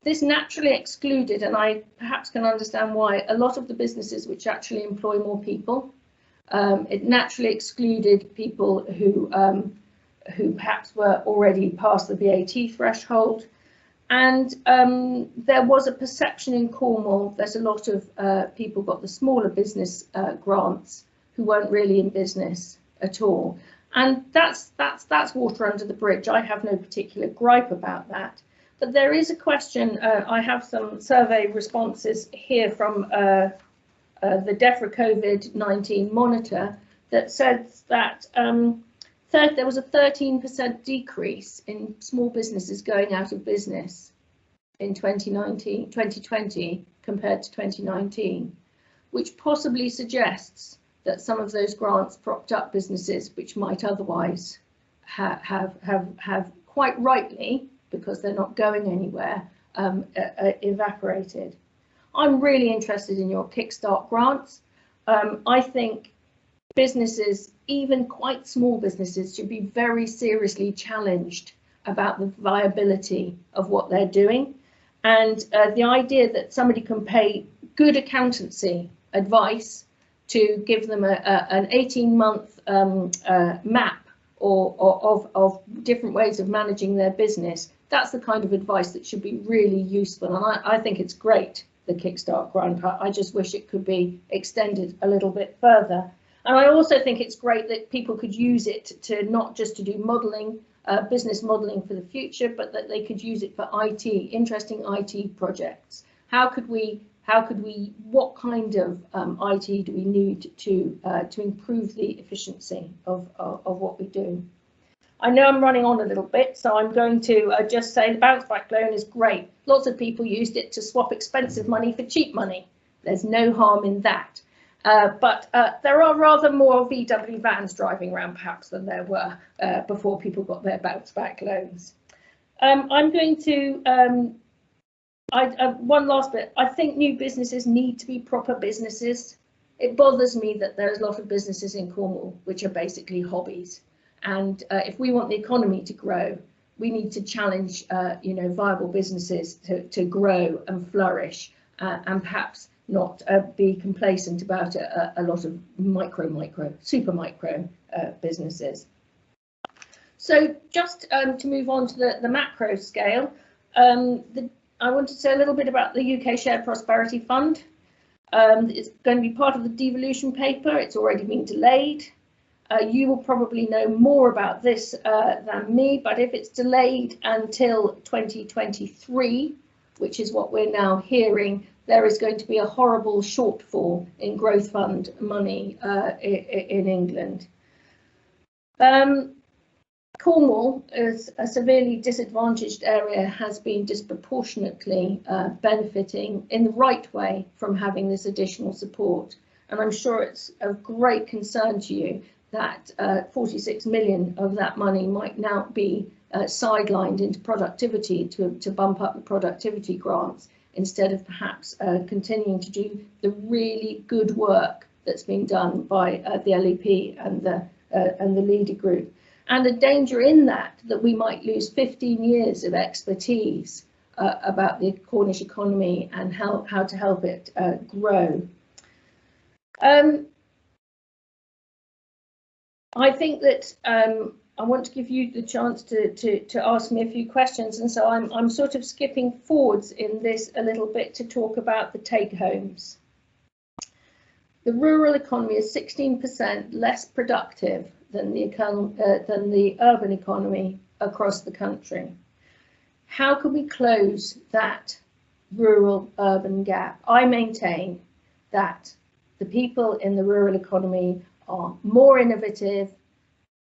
[SPEAKER 6] This naturally excluded, and I perhaps can understand why, a lot of the businesses which actually employ more people. It naturally excluded people who perhaps were already past the VAT threshold. And there was a perception in Cornwall that a lot of people got the smaller business grants who weren't really in business at all. And that's water under the bridge. I have no particular gripe about that. But there is a question. I have some survey responses here from the DEFRA COVID-19 monitor that says that there was a 13% decrease in small businesses going out of business in 2020 compared to 2019, which possibly suggests that some of those grants propped up businesses which might otherwise have quite rightly, because they're not going anywhere, evaporated. I'm really interested in your Kickstart grants. I think businesses, even quite small businesses, should be very seriously challenged about the viability of what they're doing. And the idea that somebody can pay good accountancy advice to give them an 18-month map of different ways of managing their business, that's the kind of advice that should be really useful. And I think it's great, the Kickstart grant. I just wish it could be extended a little bit further. And I also think it's great that people could use it to not just to do modelling, business modelling for the future, but that they could use it for IT, interesting IT projects. What kind of IT do we need to improve the efficiency of what we do? I know I'm running on a little bit, so I'm going to just say the bounce back loan is great. Lots of people used it to swap expensive money for cheap money. There's no harm in that. But there are rather more VW vans driving around perhaps than there were before people got their bounce back loans. I'm going to, one last bit. I think new businesses need to be proper businesses. It bothers me that there's a lot of businesses in Cornwall which are basically hobbies. And if we want the economy to grow, we need to challenge, viable businesses to grow and flourish, and perhaps not be complacent about a lot of super micro businesses. So just to move on to the macro scale, I want to say a little bit about the UK Shared Prosperity Fund. It's going to be part of the devolution paper. It's already been delayed. You will probably know more about this than me, but if it's delayed until 2023, which is what we're now hearing, there is going to be a horrible shortfall in growth fund money in England. Cornwall, as a severely disadvantaged area, has been disproportionately benefiting in the right way from having this additional support. And I'm sure it's of great concern to you that 46 million of that money might now be sidelined into productivity to bump up the productivity grants, instead of perhaps continuing to do the really good work that's been done by the LEP and the leader group. And the danger in that we might lose 15 years of expertise about the Cornish economy and how to help it grow. I think that I want to give you the chance to ask me a few questions, and so I'm sort of skipping forwards in this a little bit to talk about the take-homes. The rural economy is 16% less productive than the urban economy across the country. How can we close that rural-urban gap? I maintain that the people in the rural economy are more innovative,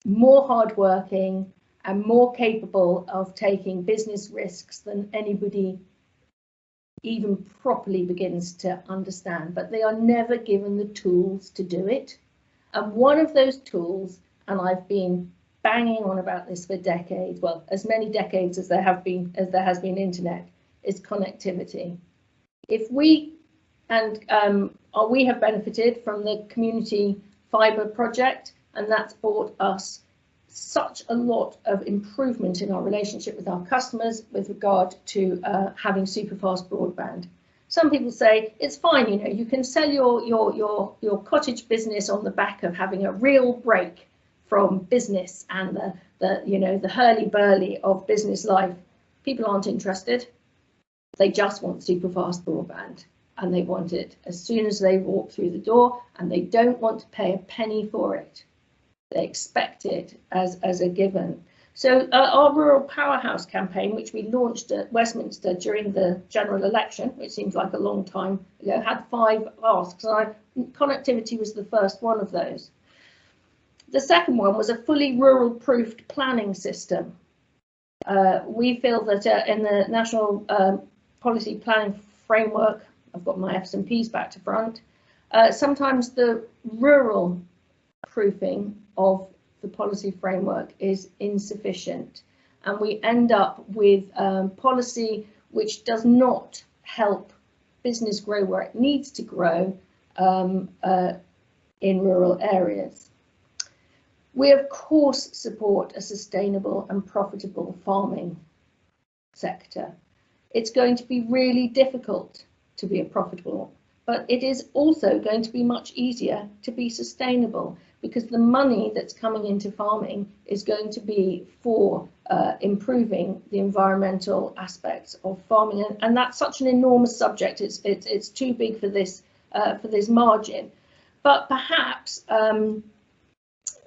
[SPEAKER 6] more hardworking, and more capable of taking business risks than anybody even properly begins to understand, but they are never given the tools to do it. And one of those tools, and I've been banging on about this for decades, well, as many decades as there has been internet, is connectivity. If we have benefited from the community fibre project, and that's brought us such a lot of improvement in our relationship with our customers with regard to having super fast broadband. Some people say it's fine, you know, you can sell your cottage business on the back of having a real break from business and the hurly-burly of business life. People aren't interested. They just want super fast broadband, and they want it as soon as they walk through the door, and they don't want to pay a penny for it. They expect it as a given. So our Rural Powerhouse campaign, which we launched at Westminster during the general election, which seems like a long time ago, had 5 asks. Connectivity was the first one of those. The second one was a fully rural-proofed planning system. We feel that in the National Policy Planning Framework, I've got my F's and P's back to front, sometimes the rural proofing of the policy framework is insufficient, and we end up with policy which does not help business grow where it needs to grow in rural areas. We of course support a sustainable and profitable farming sector. It's going to be really difficult to be profitable, but it is also going to be much easier to be sustainable, because the money that's coming into farming is going to be for improving the environmental aspects of farming, and that's such an enormous subject. It's too big for this margin. But perhaps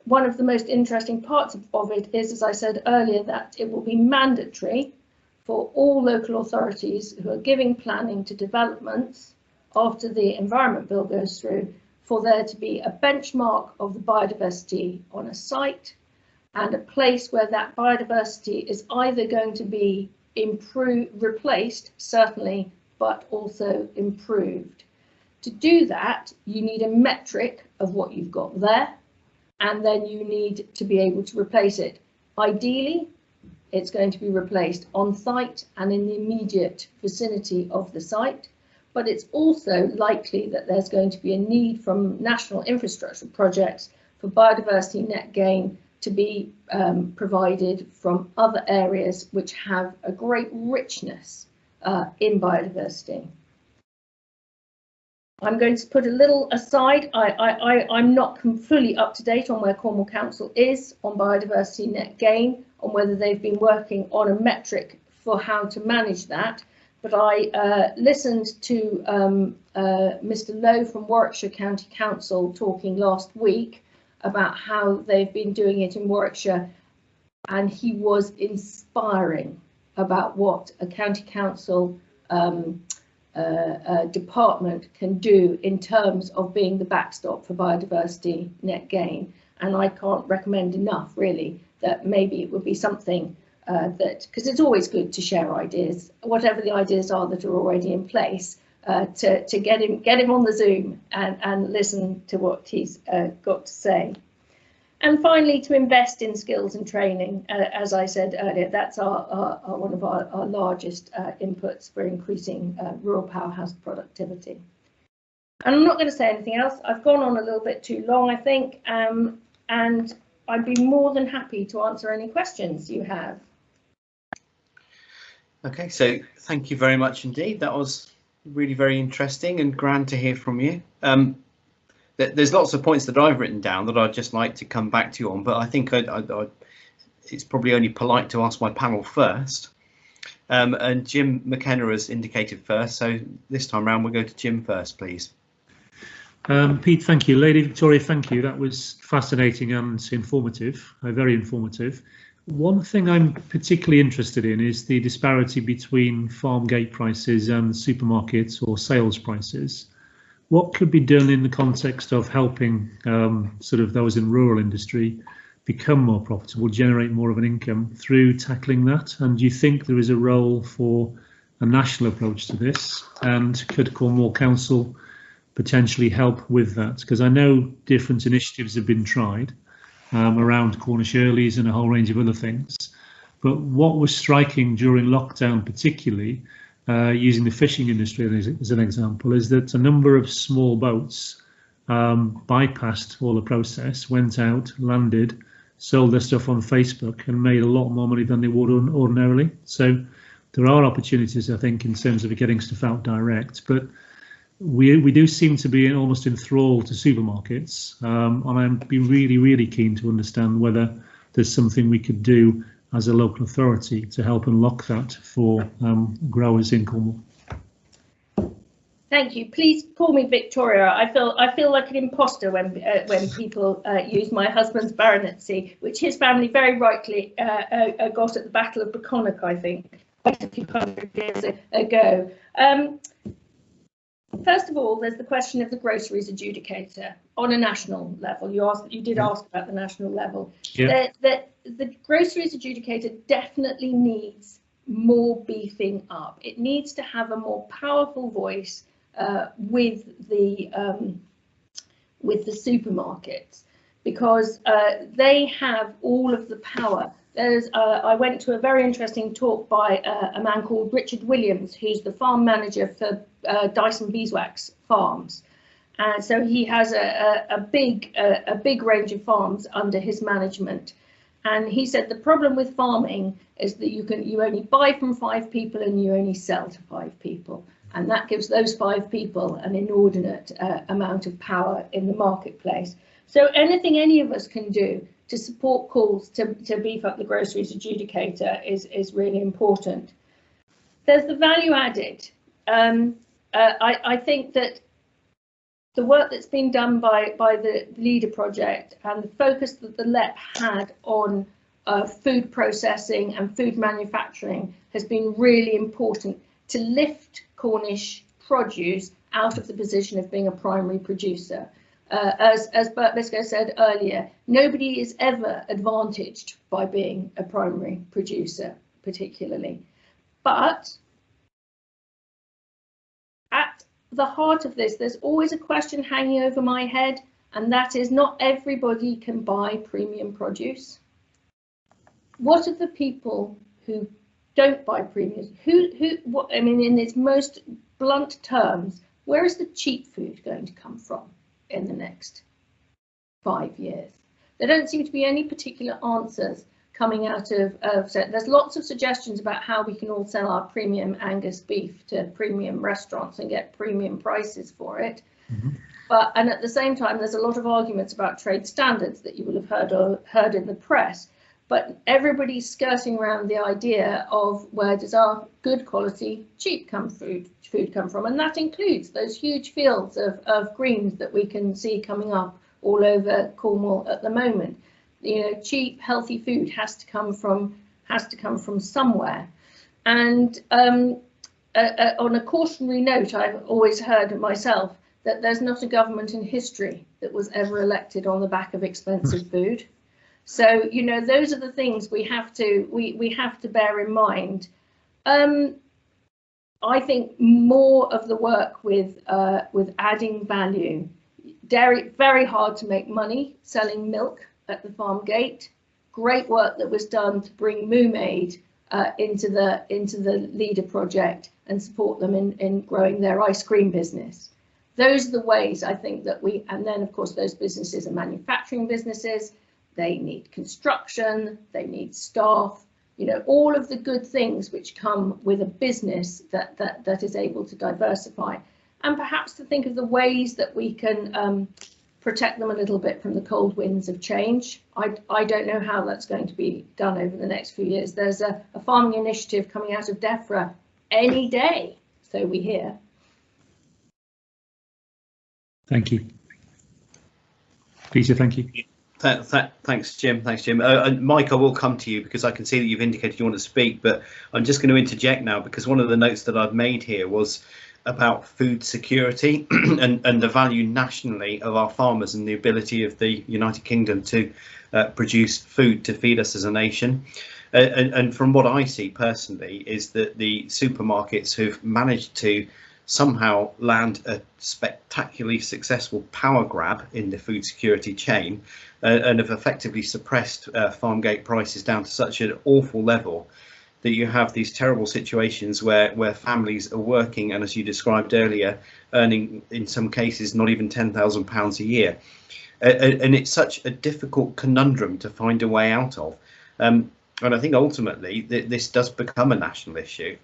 [SPEAKER 6] one of the most interesting parts of it is, as I said earlier, that it will be mandatory for all local authorities who are giving planning to developments after the Environment Bill goes through, for there to be a benchmark of the biodiversity on a site, and a place where that biodiversity is either going to be replaced, certainly, but also improved. To do that, you need a metric of what you've got there, and then you need to be able to replace it. Ideally, it's going to be replaced on site and in the immediate vicinity of the site. But it's also likely that there's going to be a need from national infrastructure projects for biodiversity net gain to be provided from other areas which have a great richness in biodiversity. I'm going to put a little aside. I'm not fully up to date on where Cornwall Council is on biodiversity net gain, on whether they've been working on a metric for how to manage that. But I listened to Mr. Lowe from Warwickshire County Council talking last week about how they've been doing it in Warwickshire, and he was inspiring about what a county council department can do in terms of being the backstop for biodiversity net gain. And I can't recommend enough, really, that maybe it would be something that, because it's always good to share ideas, whatever the ideas are that are already in place, to get him on the Zoom and listen to what he's got to say. And finally, to invest in skills and training. As I said earlier, that's one of our largest inputs for increasing rural powerhouse productivity. And I'm not going to say anything else. I've gone on a little bit too long, I think, and I'd be more than happy to answer any questions you have.
[SPEAKER 3] Okay, so thank you very much indeed. That was really very interesting and grand to hear from you. There's lots of points that I've written down that I'd just like to come back to you on, but I think it's probably only polite to ask my panel first. And Jim McKenna has indicated first, so this time round we'll go to Jim first, please.
[SPEAKER 1] Pete, thank you. Lady Victoria, thank you. That was fascinating and informative, very informative. One thing I'm particularly interested in is the disparity between farm gate prices and supermarkets or sales prices. What could be done in the context of helping sort of those in rural industry become more profitable, generate more of an income through tackling that? And do you think there is a role for a national approach to this? And could Cornwall Council potentially help with that? Because I know different initiatives have been tried around Cornish Earlies and a whole range of other things. But what was striking during lockdown, particularly using the fishing industry as an example, is that a number of small boats bypassed all the process, went out, landed, sold their stuff on Facebook and made a lot more money than they would ordinarily. So there are opportunities, I think, in terms of getting stuff out direct, but we do seem to be almost enthralled to supermarkets, and I'd be really, really keen to understand whether there's something we could do as a local authority to help unlock that for growers in Cornwall.
[SPEAKER 6] Thank you. Please call me Victoria. I feel like an imposter when people use my husband's baronetcy, which his family very rightly got at the Battle of Beconic, I think, quite a few hundred years ago. First of all, there's the question of the groceries adjudicator on a national level. You did ask about the national level. Yeah. The groceries adjudicator definitely needs more beefing up. It needs to have a more powerful voice with the supermarkets, because they have all of the power. I went to a very interesting talk by a man called Richard Williams, who's the farm manager for Dyson Beeswax Farms, and so he has a big range of farms under his management. And he said the problem with farming is that you only buy from 5 people and you only sell to 5 people, and that gives those 5 people an inordinate amount of power in the marketplace. So anything any of us can do to support calls to beef up the groceries adjudicator is really important. There's the value added. I think that the work that's been done by the LEADER project and the focus that the LEP had on food processing and food manufacturing has been really important to lift Cornish produce out of the position of being a primary producer. As Bert Biscoe said earlier, nobody is ever advantaged by being a primary producer, particularly. But at the heart of this, there's always a question hanging over my head, and that is not everybody can buy premium produce. What are the people who don't buy premium? What, I mean, in its most blunt terms, where is the cheap food going to come from in the next 5 years? There don't seem to be any particular answers coming out of so there's lots of suggestions about how we can all sell our premium Angus beef to premium restaurants and get premium prices for it. Mm-hmm. And at the same time, there's a lot of arguments about trade standards that you will have heard in the press. But everybody's skirting around the idea of where does our good quality, cheap food come from, and that includes those huge fields of greens that we can see coming up all over Cornwall at the moment. You know, cheap, healthy food has to come from somewhere, and on a cautionary note, I've always heard myself that there's not a government in history that was ever elected on the back of expensive food. So, you know, those are the things we have to bear in mind. I think more of the work with adding value. Dairy, very hard to make money selling milk at the farm gate. Great work that was done to bring Moomaid into the Leader project and support them in growing their ice cream business. Those are the ways I think that and then of course those businesses are manufacturing businesses. They need construction, they need staff, you know, all of the good things which come with a business that is able to diversify, and perhaps to think of the ways that we can protect them a little bit from the cold winds of change. I don't know how that's going to be done over the next few years. There's a farming initiative coming out of DEFRA any day, so we hear.
[SPEAKER 1] Thank you. Peter, thank you.
[SPEAKER 3] Thanks, Jim. Thanks, Jim. Mike, I will come to you because I can see that you've indicated you want to speak, but I'm just going to interject now because one of the notes that I've made here was about food security and the value nationally of our farmers and the ability of the United Kingdom to produce food to feed us as a nation. And from what I see personally is that the supermarkets who've managed to somehow land a spectacularly successful power grab in the food security chain and have effectively suppressed farm gate prices down to such an awful level that you have these terrible situations where families are working and, as you described earlier, earning in some cases not even £10,000 a year. And it's such a difficult conundrum to find a way out of. And I think ultimately this does become a national issue.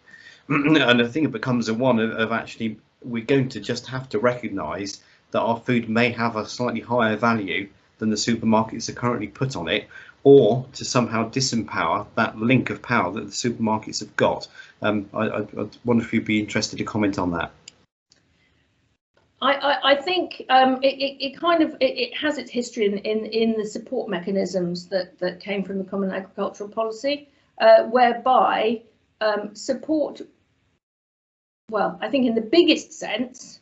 [SPEAKER 3] And I think it becomes a one of actually we're going to just have to recognise that our food may have a slightly higher value than the supermarkets are currently put on it, or to somehow disempower that link of power that the supermarkets have got. I wonder if you'd be interested to comment on that.
[SPEAKER 6] I think it has its history in the support mechanisms that came from the Common Agricultural Policy, whereby support. Well, I think in the biggest sense,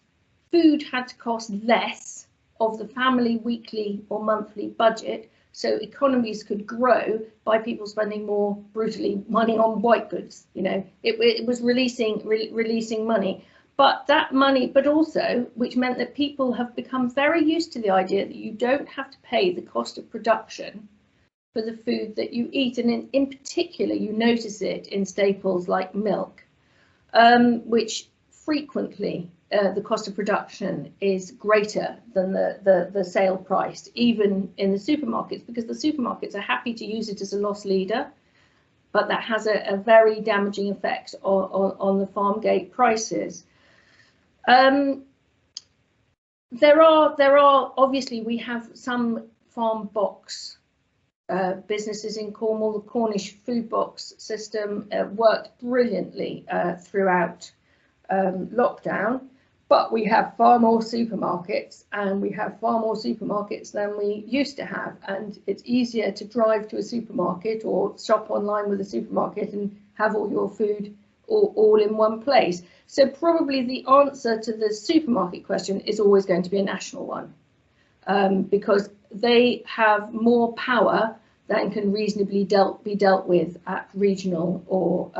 [SPEAKER 6] food had to cost less of the family weekly or monthly budget, so economies could grow by people spending more brutally money on white goods. You know, it was releasing money, but that money, but also which meant that people have become very used to the idea that you don't have to pay the cost of production for the food that you eat, and in particular you notice it in staples like milk. Which frequently the cost of production is greater than the sale price, even in the supermarkets, because the supermarkets are happy to use it as a loss leader, but that has a very damaging effect on the farm gate prices. There are obviously, we have some farm box businesses in Cornwall. The Cornish food box system worked brilliantly throughout lockdown, but we have far more supermarkets, and we have far more supermarkets than we used to have, and it's easier to drive to a supermarket or shop online with a supermarket and have all your food all in one place. So probably the answer to the supermarket question is always going to be a national one, because they have more power than can reasonably be dealt with at regional or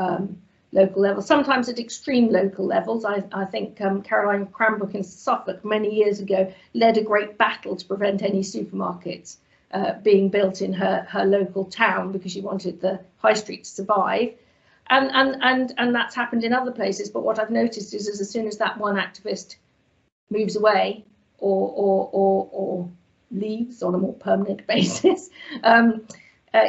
[SPEAKER 6] local levels, sometimes at extreme local levels. I think Caroline Cranbrook in Suffolk many years ago led a great battle to prevent any supermarkets being built in her local town because she wanted the high street to survive. And that's happened in other places. But what I've noticed is as soon as that one activist moves away or leaves on a more permanent basis,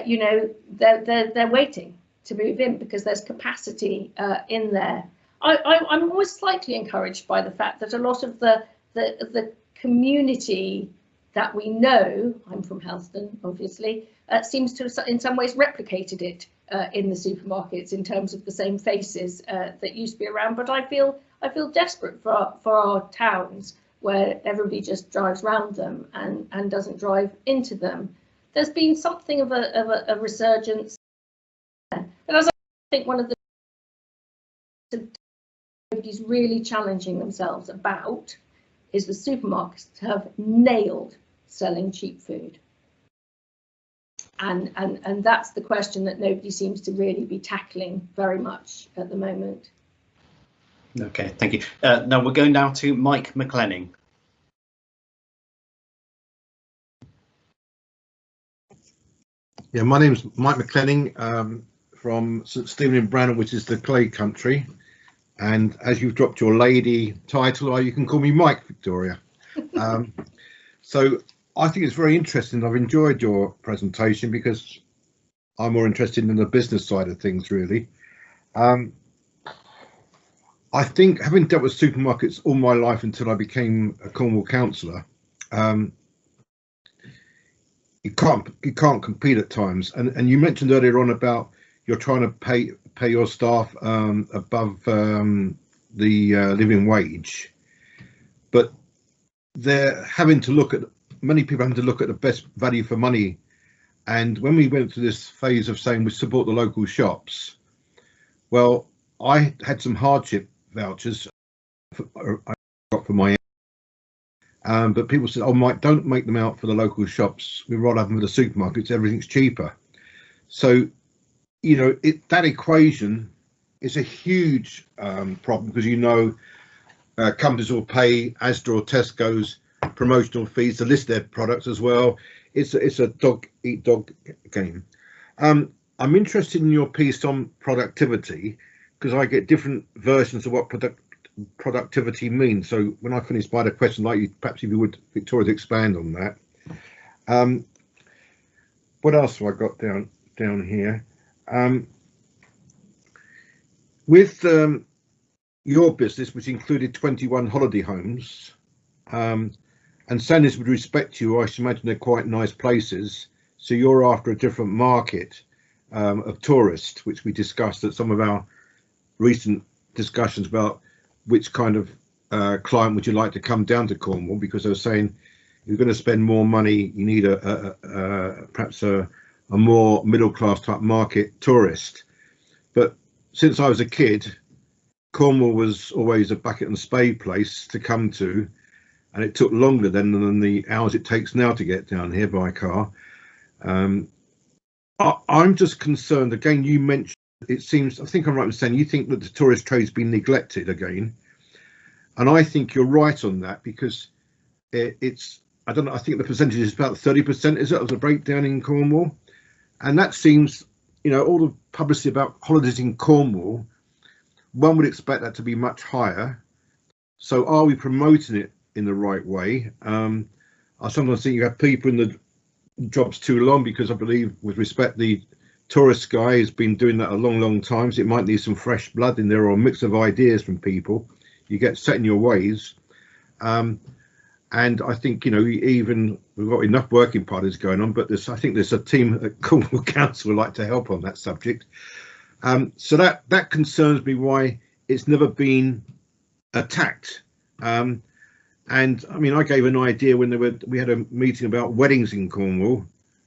[SPEAKER 6] you know, they're waiting to move in because there's capacity in there. I'm always slightly encouraged by the fact that a lot of the community that we know, I'm from Helston obviously, seems to in some ways replicated it in the supermarkets in terms of the same faces that used to be around. But I feel desperate for our towns where everybody just drives round them and doesn't drive into them. There's been something of a resurgence, but as I think one of the nobody's really challenging themselves about is the supermarkets have nailed selling cheap food. And that's the question that nobody seems to really be tackling very much at the moment.
[SPEAKER 3] Okay, thank you. Now we're going down to Mike McLenning.
[SPEAKER 5] Yeah, my name's Mike McLenning from St Stephen in Brannan, which is the clay country. And as you've dropped your lady title, you can call me Mike, Victoria. So I think it's very interesting. I've enjoyed your presentation because I'm more interested in the business side of things, really. I think, having dealt with supermarkets all my life until I became a Cornwall councillor, you can't compete at times. And you mentioned earlier on about you're trying to pay your staff above the living wage, but they're having to look at, many people having to look at the best value for money. And when we went through this phase of saying we support the local shops, well, I had some hardship vouchers I got for my but people said, oh Mike, don't make them out for the local shops, we'd rather have them for the supermarkets, everything's cheaper. So you know, that equation is a huge problem, because you know companies will pay Asda or Tesco's promotional fees to list their products as well. It's a dog eat dog game. I'm interested in your piece on productivity, because I get different versions of what productivity means. So when I finish by the question, like you, perhaps if you would, Victoria, expand on that. What else have I got down here? With your business, which included 21 holiday homes, and saying this with respect to you, I should imagine they're quite nice places. So you're after a different market of tourists, which we discussed at some of our recent discussions about which kind of client would you like to come down to Cornwall, because I was saying you're going to spend more money, you need perhaps a more middle-class type market tourist. But since I was a kid, Cornwall was always a bucket and spade place to come to, and it took longer than the hours it takes now to get down here by car. I'm just concerned, again, you mentioned, it seems, I think I'm right in saying you think that the tourist trade's been neglected again, and I think you're right on that, because it's, I don't know, I think the percentage is about 30%, is it, of the breakdown in Cornwall? And that seems, you know, all the publicity about holidays in Cornwall, one would expect that to be much higher. So are we promoting it in the right way? I sometimes think you have people in the jobs too long, because I believe, with respect, the tourist guy has been doing that a long time. So it might need some fresh blood in there, or a mix of ideas from people. You get set in your ways. And I think, you know, even we've got enough working parties going on, but I think there's a team at Cornwall Council would like to help on that subject. So that concerns me, why it's never been attacked. And I mean, I gave an idea when we had a meeting about weddings in Cornwall.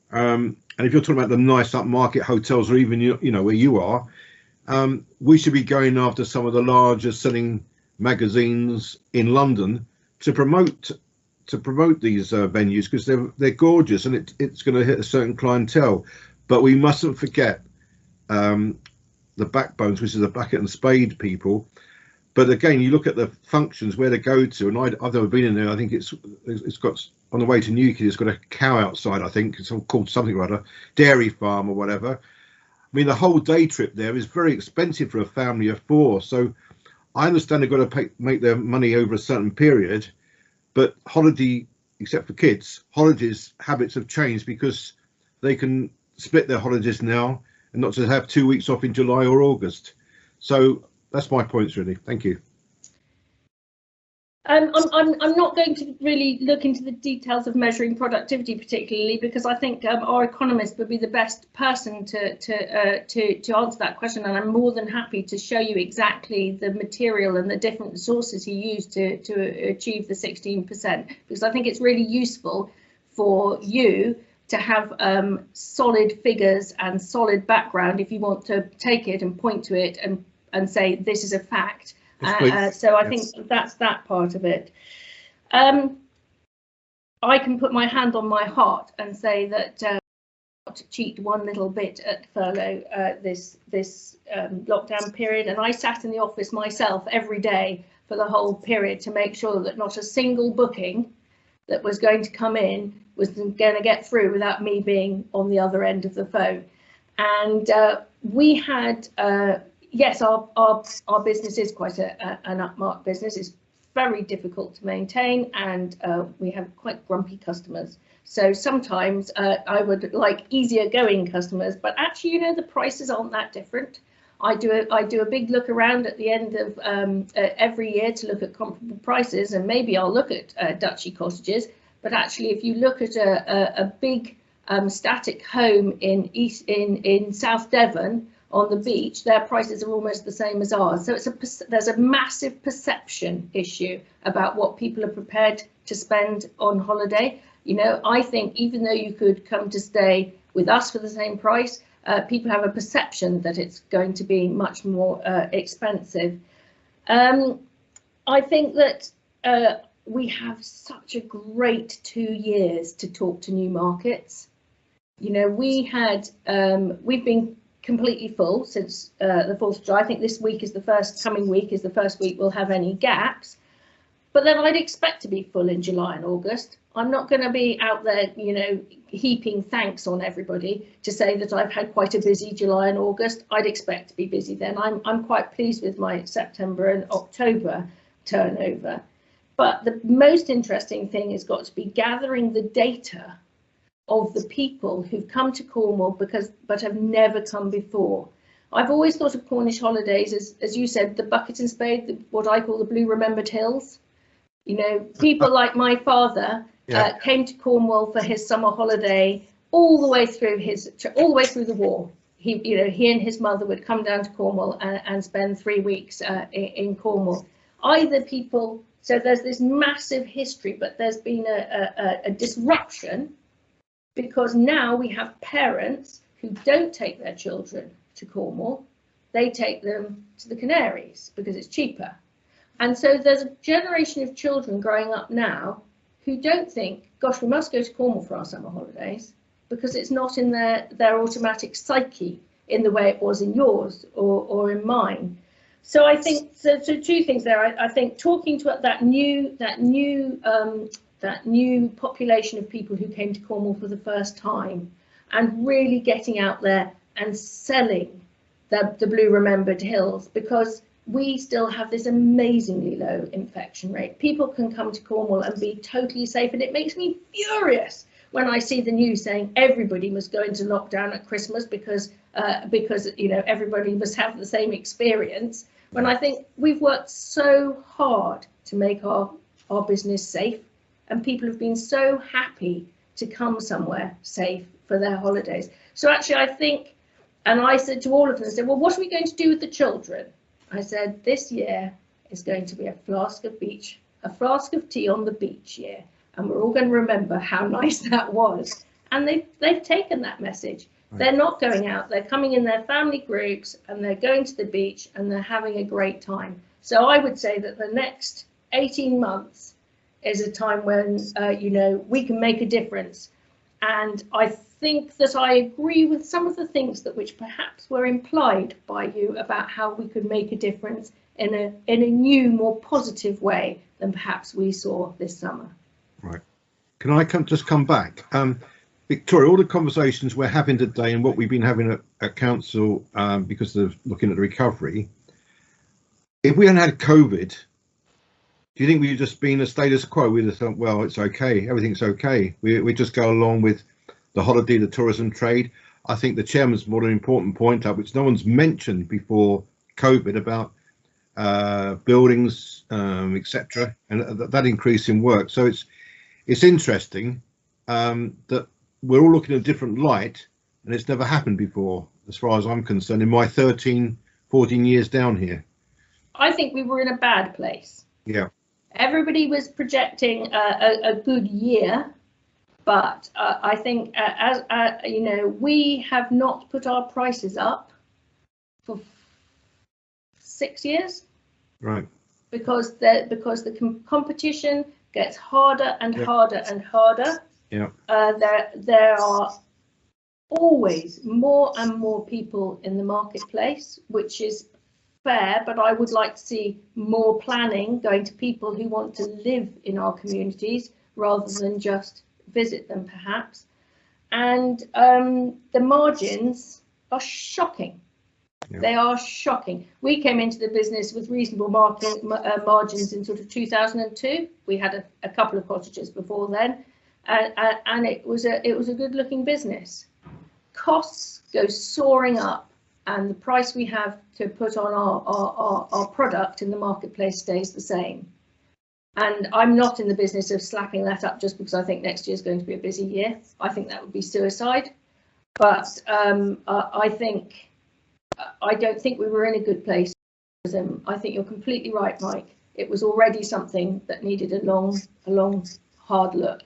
[SPEAKER 5] And if you're talking about the nice upmarket hotels, or even you know where you are, we should be going after some of the largest selling magazines in London to promote these venues, because they're gorgeous, and it's going to hit a certain clientele. But we mustn't forget the backbones, which is the bucket and spade people. But again, you look at the functions where they go to, and I've never been in there. I think it's got, on the way to Newquay, it's got a cow outside. I think it's called something or other, dairy farm or whatever. I mean, the whole day trip there is very expensive for a family of 4. So I understand they've got to make their money over a certain period, but holiday, except for kids, holidays habits have changed, because they can split their holidays now and not to have 2 weeks off in July or August. So that's my points, really. Thank you.
[SPEAKER 6] I'm not going to really look into the details of measuring productivity particularly, because I think our economist would be the best person to answer that question, and I'm more than happy to show you exactly the material and the different sources he used to achieve the 16%, because I think it's really useful for you to have solid figures and solid background if you want to take it and point to it and say this is a fact. So I think that's that part of it. I can put my hand on my heart and say that to cheat one little bit at furlough this lockdown period, and I sat in the office myself every day for the whole period to make sure that not a single booking that was going to come in was going to get through without me being on the other end of the phone. And we had, yes, our business is quite an upmarket business. It's very difficult to maintain, and we have quite grumpy customers. So sometimes I would like easier going customers, but actually, you know, the prices aren't that different. I do a big look around at the end of every year to look at comparable prices, and maybe I'll look at Duchy cottages. But actually, if you look at a big static home in South Devon on the beach, their prices are almost the same as ours. So there's a massive perception issue about what people are prepared to spend on holiday. You know, I think even though you could come to stay with us for the same price, people have a perception that it's going to be much more expensive. I think that we have such a great 2 years to talk to new markets. You know, we've been completely full since the 4th of July. I think this week is coming week is the first week we'll have any gaps. But then I'd expect to be full in July and August. I'm not going to be out there, you know, heaping thanks on everybody to say that I've had quite a busy July and August. I'd expect to be busy then. I'm quite pleased with my September and October turnover. But the most interesting thing has got to be gathering the data of the people who've come to Cornwall but have never come before. I've always thought of Cornish holidays as you said, the bucket and spade, what I call the blue remembered hills. You know, people like my father came to Cornwall for his summer holiday all the way through the war. He and his mother would come down to Cornwall and spend 3 weeks in Cornwall. Either people, so there's this massive history, but there's been a disruption because now we have parents who don't take their children to Cornwall. They take them to the Canaries because it's cheaper. And so there's a generation of children growing up now who don't think, gosh, we must go to Cornwall for our summer holidays, because it's not in their automatic psyche in the way it was in yours or in mine. So I think so 2 things there. I think talking to that new population of people who came to Cornwall for the first time, and really getting out there and selling the blue remembered hills, because we still have this amazingly low infection rate. People can come to Cornwall and be totally safe, and it makes me furious when I see the news saying everybody must go into lockdown at Christmas because you know, everybody must have the same experience. When I think we've worked so hard to make our business safe, and people have been so happy to come somewhere safe for their holidays. So actually, I think, and I said to all of them, I said, well, what are we going to do with the children? I said, this year is going to be a flask of tea on the beach year, and we're all going to remember how nice that was. And they've taken that message. Right. They're not going out, they're coming in their family groups, and they're going to the beach, and they're having a great time. So I would say that the next 18 months is a time when, you know, we can make a difference. And I think that I agree with some of the things which perhaps were implied by you about how we could make a difference in a new, more positive way than perhaps we saw this summer.
[SPEAKER 5] Right. Can I just come back? Victoria, all the conversations we're having today and what we've been having at council because of looking at the recovery, if we hadn't had COVID, do you think we'd just been a status quo? We'd have thought, well, it's okay, everything's okay. We just go along with the holiday, the tourism trade. I think the chairman's brought an important point up, which no one's mentioned before COVID, about buildings, etc., and that increase in work. So it's interesting that we're all looking at a different light, and it's never happened before, as far as I'm concerned, in my 13, 14 years down here. I
[SPEAKER 6] think we were in a bad place.
[SPEAKER 5] Yeah.
[SPEAKER 6] Everybody was projecting a good year, but I think, you know, we have not put our prices up for 6 years.
[SPEAKER 5] Right.
[SPEAKER 6] Because the competition gets harder and harder and harder.
[SPEAKER 5] Yeah.
[SPEAKER 6] There are always more and more people in the marketplace, which is fair, but I would like to see more planning going to people who want to live in our communities rather than just visit them, perhaps. And the margins are shocking. Yeah. They are shocking. We came into the business with reasonable margins in sort of 2002. We had a couple of cottages before then, and it was a good-looking business. Costs go soaring up, and the price we have to put on our product in the marketplace stays the same. And I'm not in the business of slapping that up just because I think next year is going to be a busy year. I think that would be suicide. But I don't think we were in a good place. I think you're completely right, Mike. It was already something that needed a long, hard look.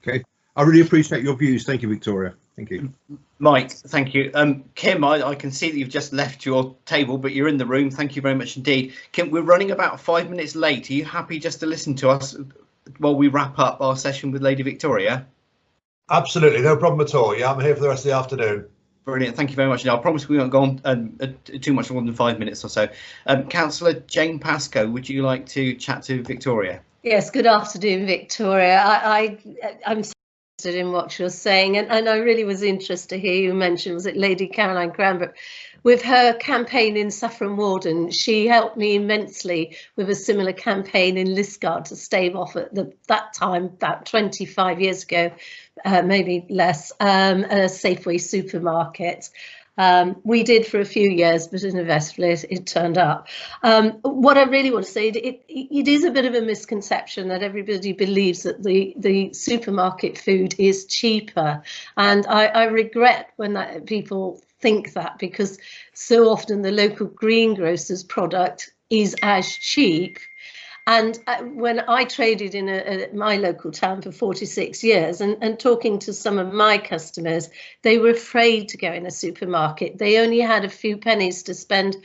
[SPEAKER 5] Okay, I really appreciate your views. Thank you, Victoria. Thank you.
[SPEAKER 3] Mike, thank you. Kim, I can see that you've just left your table, but you're in the room. Thank you very much indeed. Kim, we're running about 5 minutes late. Are you happy just to listen to us while we wrap up our session with Lady Victoria?
[SPEAKER 7] Absolutely, no problem at all. Yeah, I'm here for the rest of the afternoon.
[SPEAKER 3] Brilliant, thank you very much. I promise we won't go on too much more than 5 minutes or so. Councillor Jane Pascoe, would you like to chat to Victoria?
[SPEAKER 4] Yes, good afternoon, Victoria. I'm so interested in what you're saying, and I really was interested to hear you mention, was it Lady Caroline Cranbrook? With her campaign in Saffron Walden, she helped me immensely with a similar campaign in Liskeard to stave off at that time, about 25 years ago, maybe less, a Safeway supermarket. We did for a few years, but inevitably it turned up. What I really want to say, it is a bit of a misconception that everybody believes that the supermarket food is cheaper. And I regret when people think that, because so often the local greengrocer's product is as cheap. And when I traded in my local town for 46 years and talking to some of my customers, they were afraid to go in a supermarket. They only had a few pennies to spend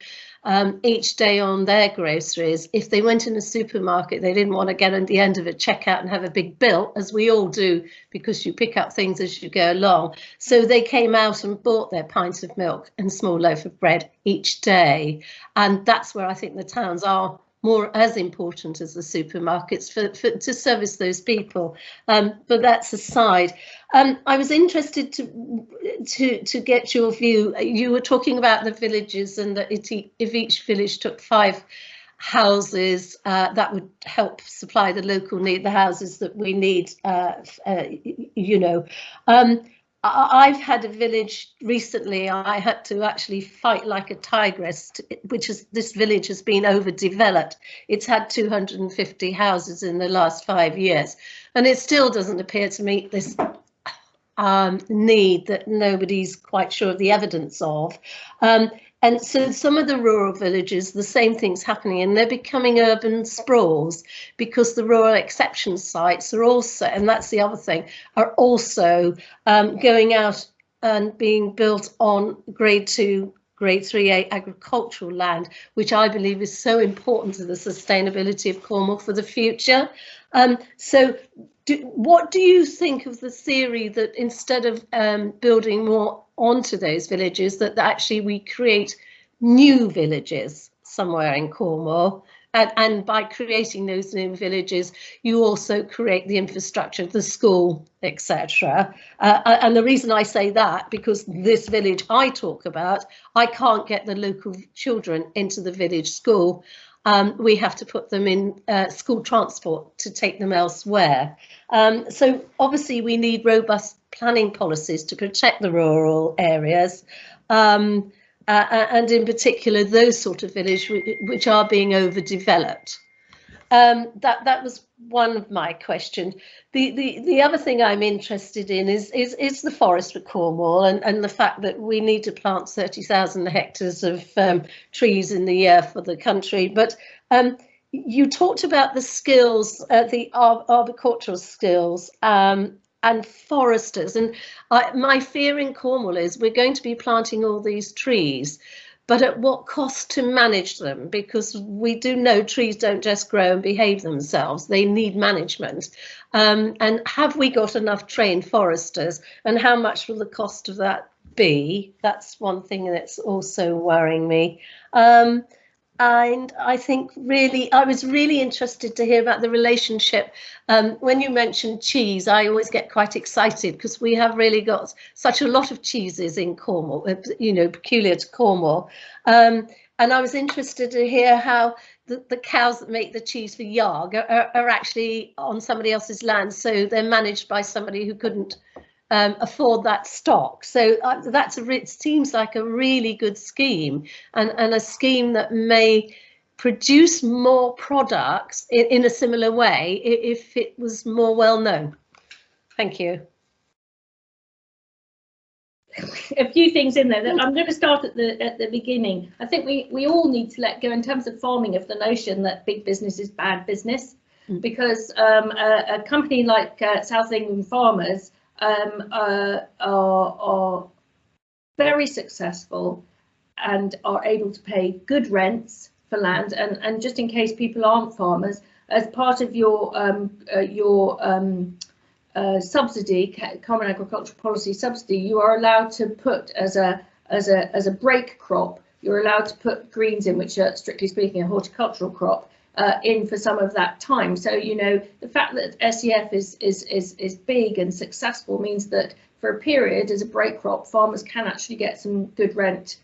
[SPEAKER 4] each day on their groceries. If they went in a supermarket, they didn't want to get at the end of a checkout and have a big bill, as we all do, because you pick up things as you go along. So they came out and bought their pints of milk and small loaf of bread each day. And that's where I think the towns are more as important as the supermarkets to service those people. But that's aside. I was interested to get your view. You were talking about the villages, and that if each village took 5 houses, that would help supply the local need, the houses that we need, I've had a village recently. I had to actually fight like a tigress, this village has been overdeveloped. It's had 250 houses in the last 5 years, and it still doesn't appear to meet this need that nobody's quite sure of the evidence of. And so some of the rural villages, the same thing's happening, and they're becoming urban sprawls because the rural exception sites are also, and that's the other thing, are also going out and being built on grade 2, grade 3A agricultural land, which I believe is so important to the sustainability of Cornwall for the future. What do you think of the theory that instead of building more onto those villages, that actually we create new villages somewhere in Cornwall, and by creating those new villages you also create the infrastructure, the school, etc. And the reason I say that, because this village I talk about, I can't get the local children into the village school. We have to put them in school transport to take them elsewhere. So obviously we need robust planning policies to protect the rural areas, and in particular those sort of villages which are being overdeveloped. That was one of my questions. The other thing I'm interested in is the forest for Cornwall, and the fact that we need to plant 30,000 hectares of trees in the year for the country. But you talked about the skills, the arboricultural skills, and foresters. And my fear in Cornwall is we're going to be planting all these trees, but at what cost to manage them? Because we do know trees don't just grow and behave themselves, they need management. And have we got enough trained foresters, and how much will the cost of that be? That's one thing that's also worrying me. And I think really, I was really interested to hear about the relationship. When you mentioned cheese, I always get quite excited because we have really got such a lot of cheeses in Cornwall, you know, peculiar to Cornwall. And I was interested to hear how the cows that make the cheese for Yarg are actually on somebody else's land, so they're managed by somebody who couldn't afford that stock. So it seems like a really good scheme, and a scheme that may produce more products in a similar way if it was more well known. Thank you.
[SPEAKER 6] A few things in there. I'm going to start at the beginning. I think we all need to let go in terms of farming of the notion that big business is bad business, because a company like South England Farmers are very successful and are able to pay good rents for land. And just in case people aren't farmers, as part of your subsidy, Common Agricultural Policy subsidy, you are allowed to put as a break crop, you're allowed to put greens in, which are strictly speaking a horticultural crop, in for some of that time. So, you know, the fact that SEF is big and successful means that for a period as a break crop, farmers can actually get some good rent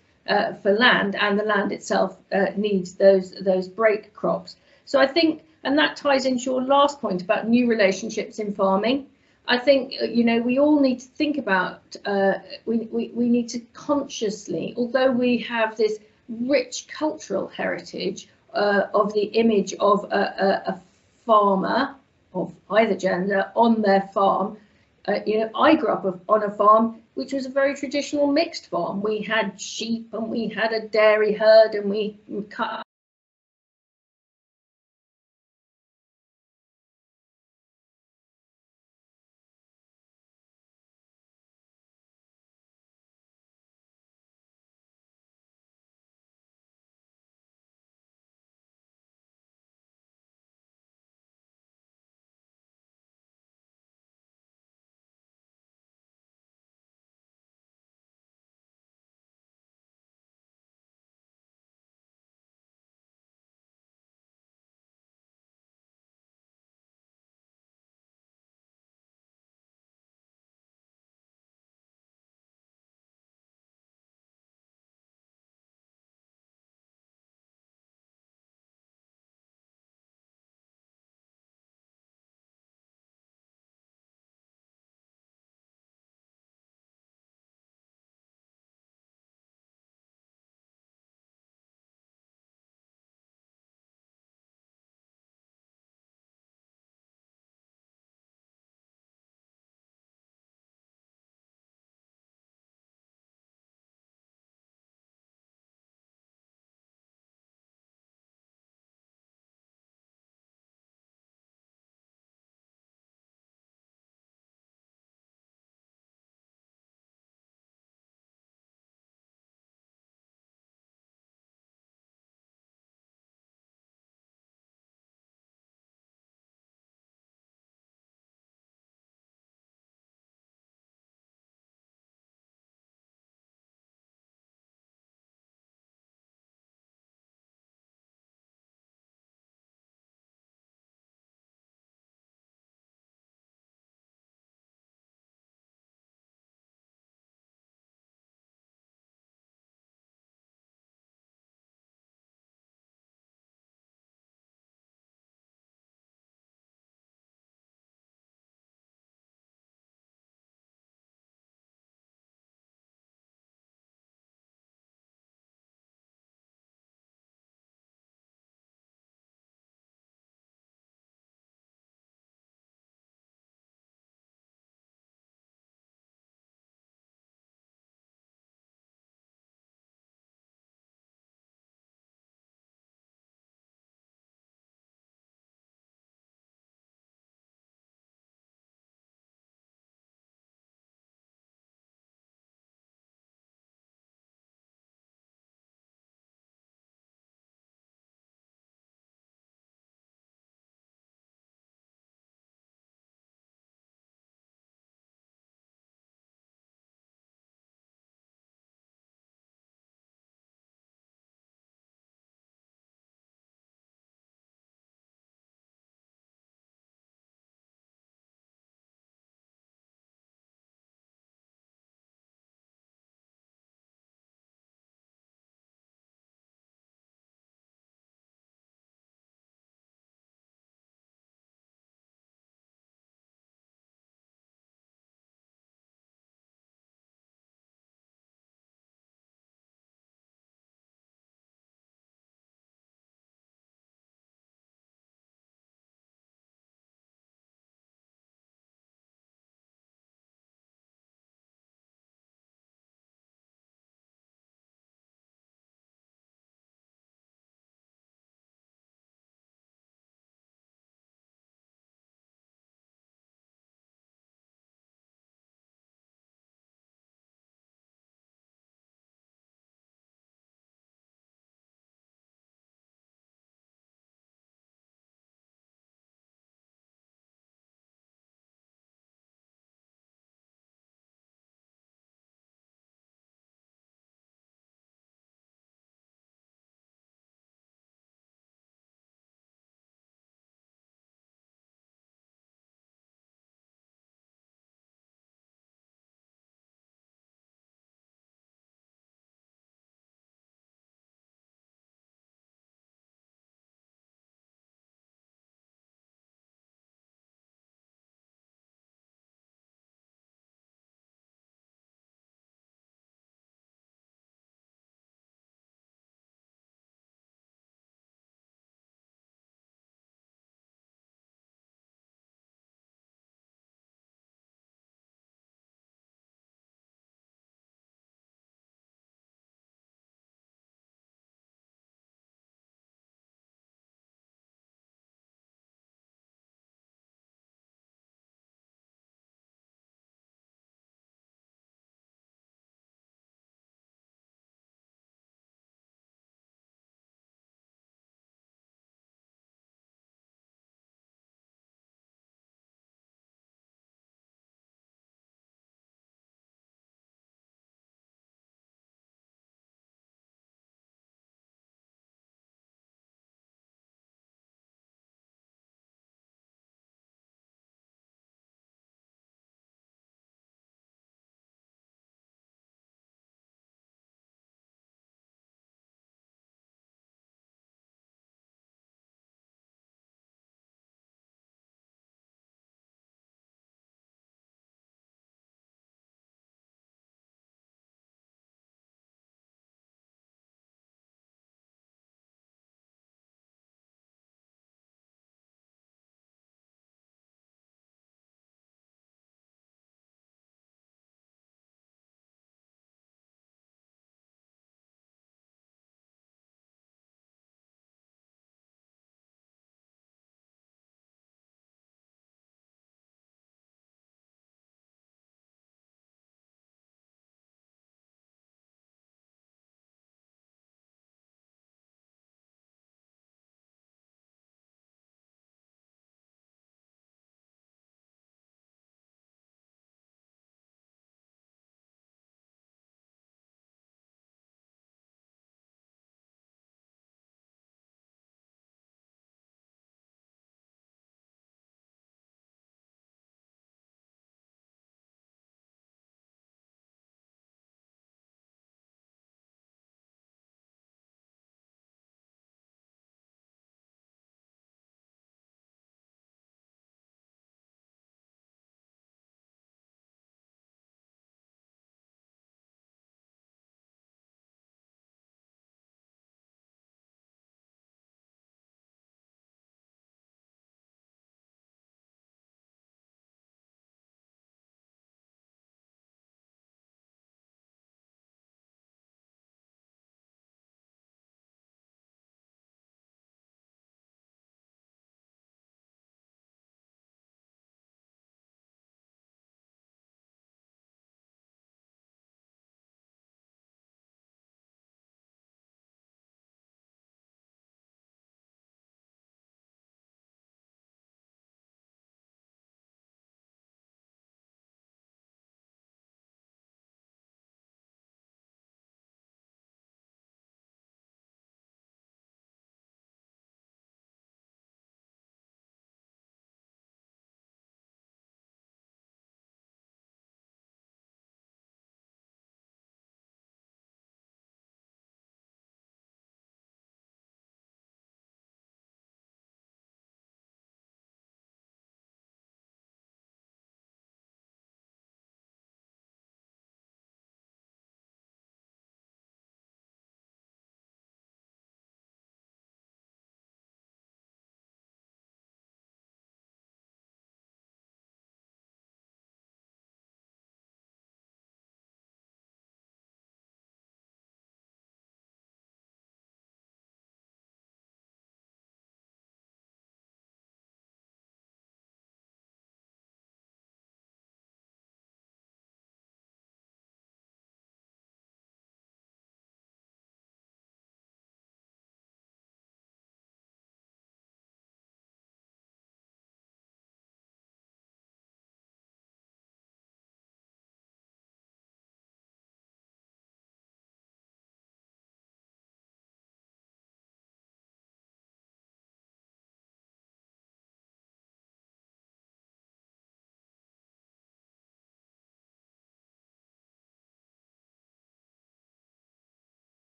[SPEAKER 6] for land, and the land itself needs those break crops. So I think, and that ties into your last point about new relationships in farming. I think, you know, we all need to think about, we need to consciously, although we have this rich cultural heritage of the image of a farmer of either gender on their farm. You know, I grew up on a farm which was a very traditional mixed farm. We had sheep and we had a dairy herd, and we cut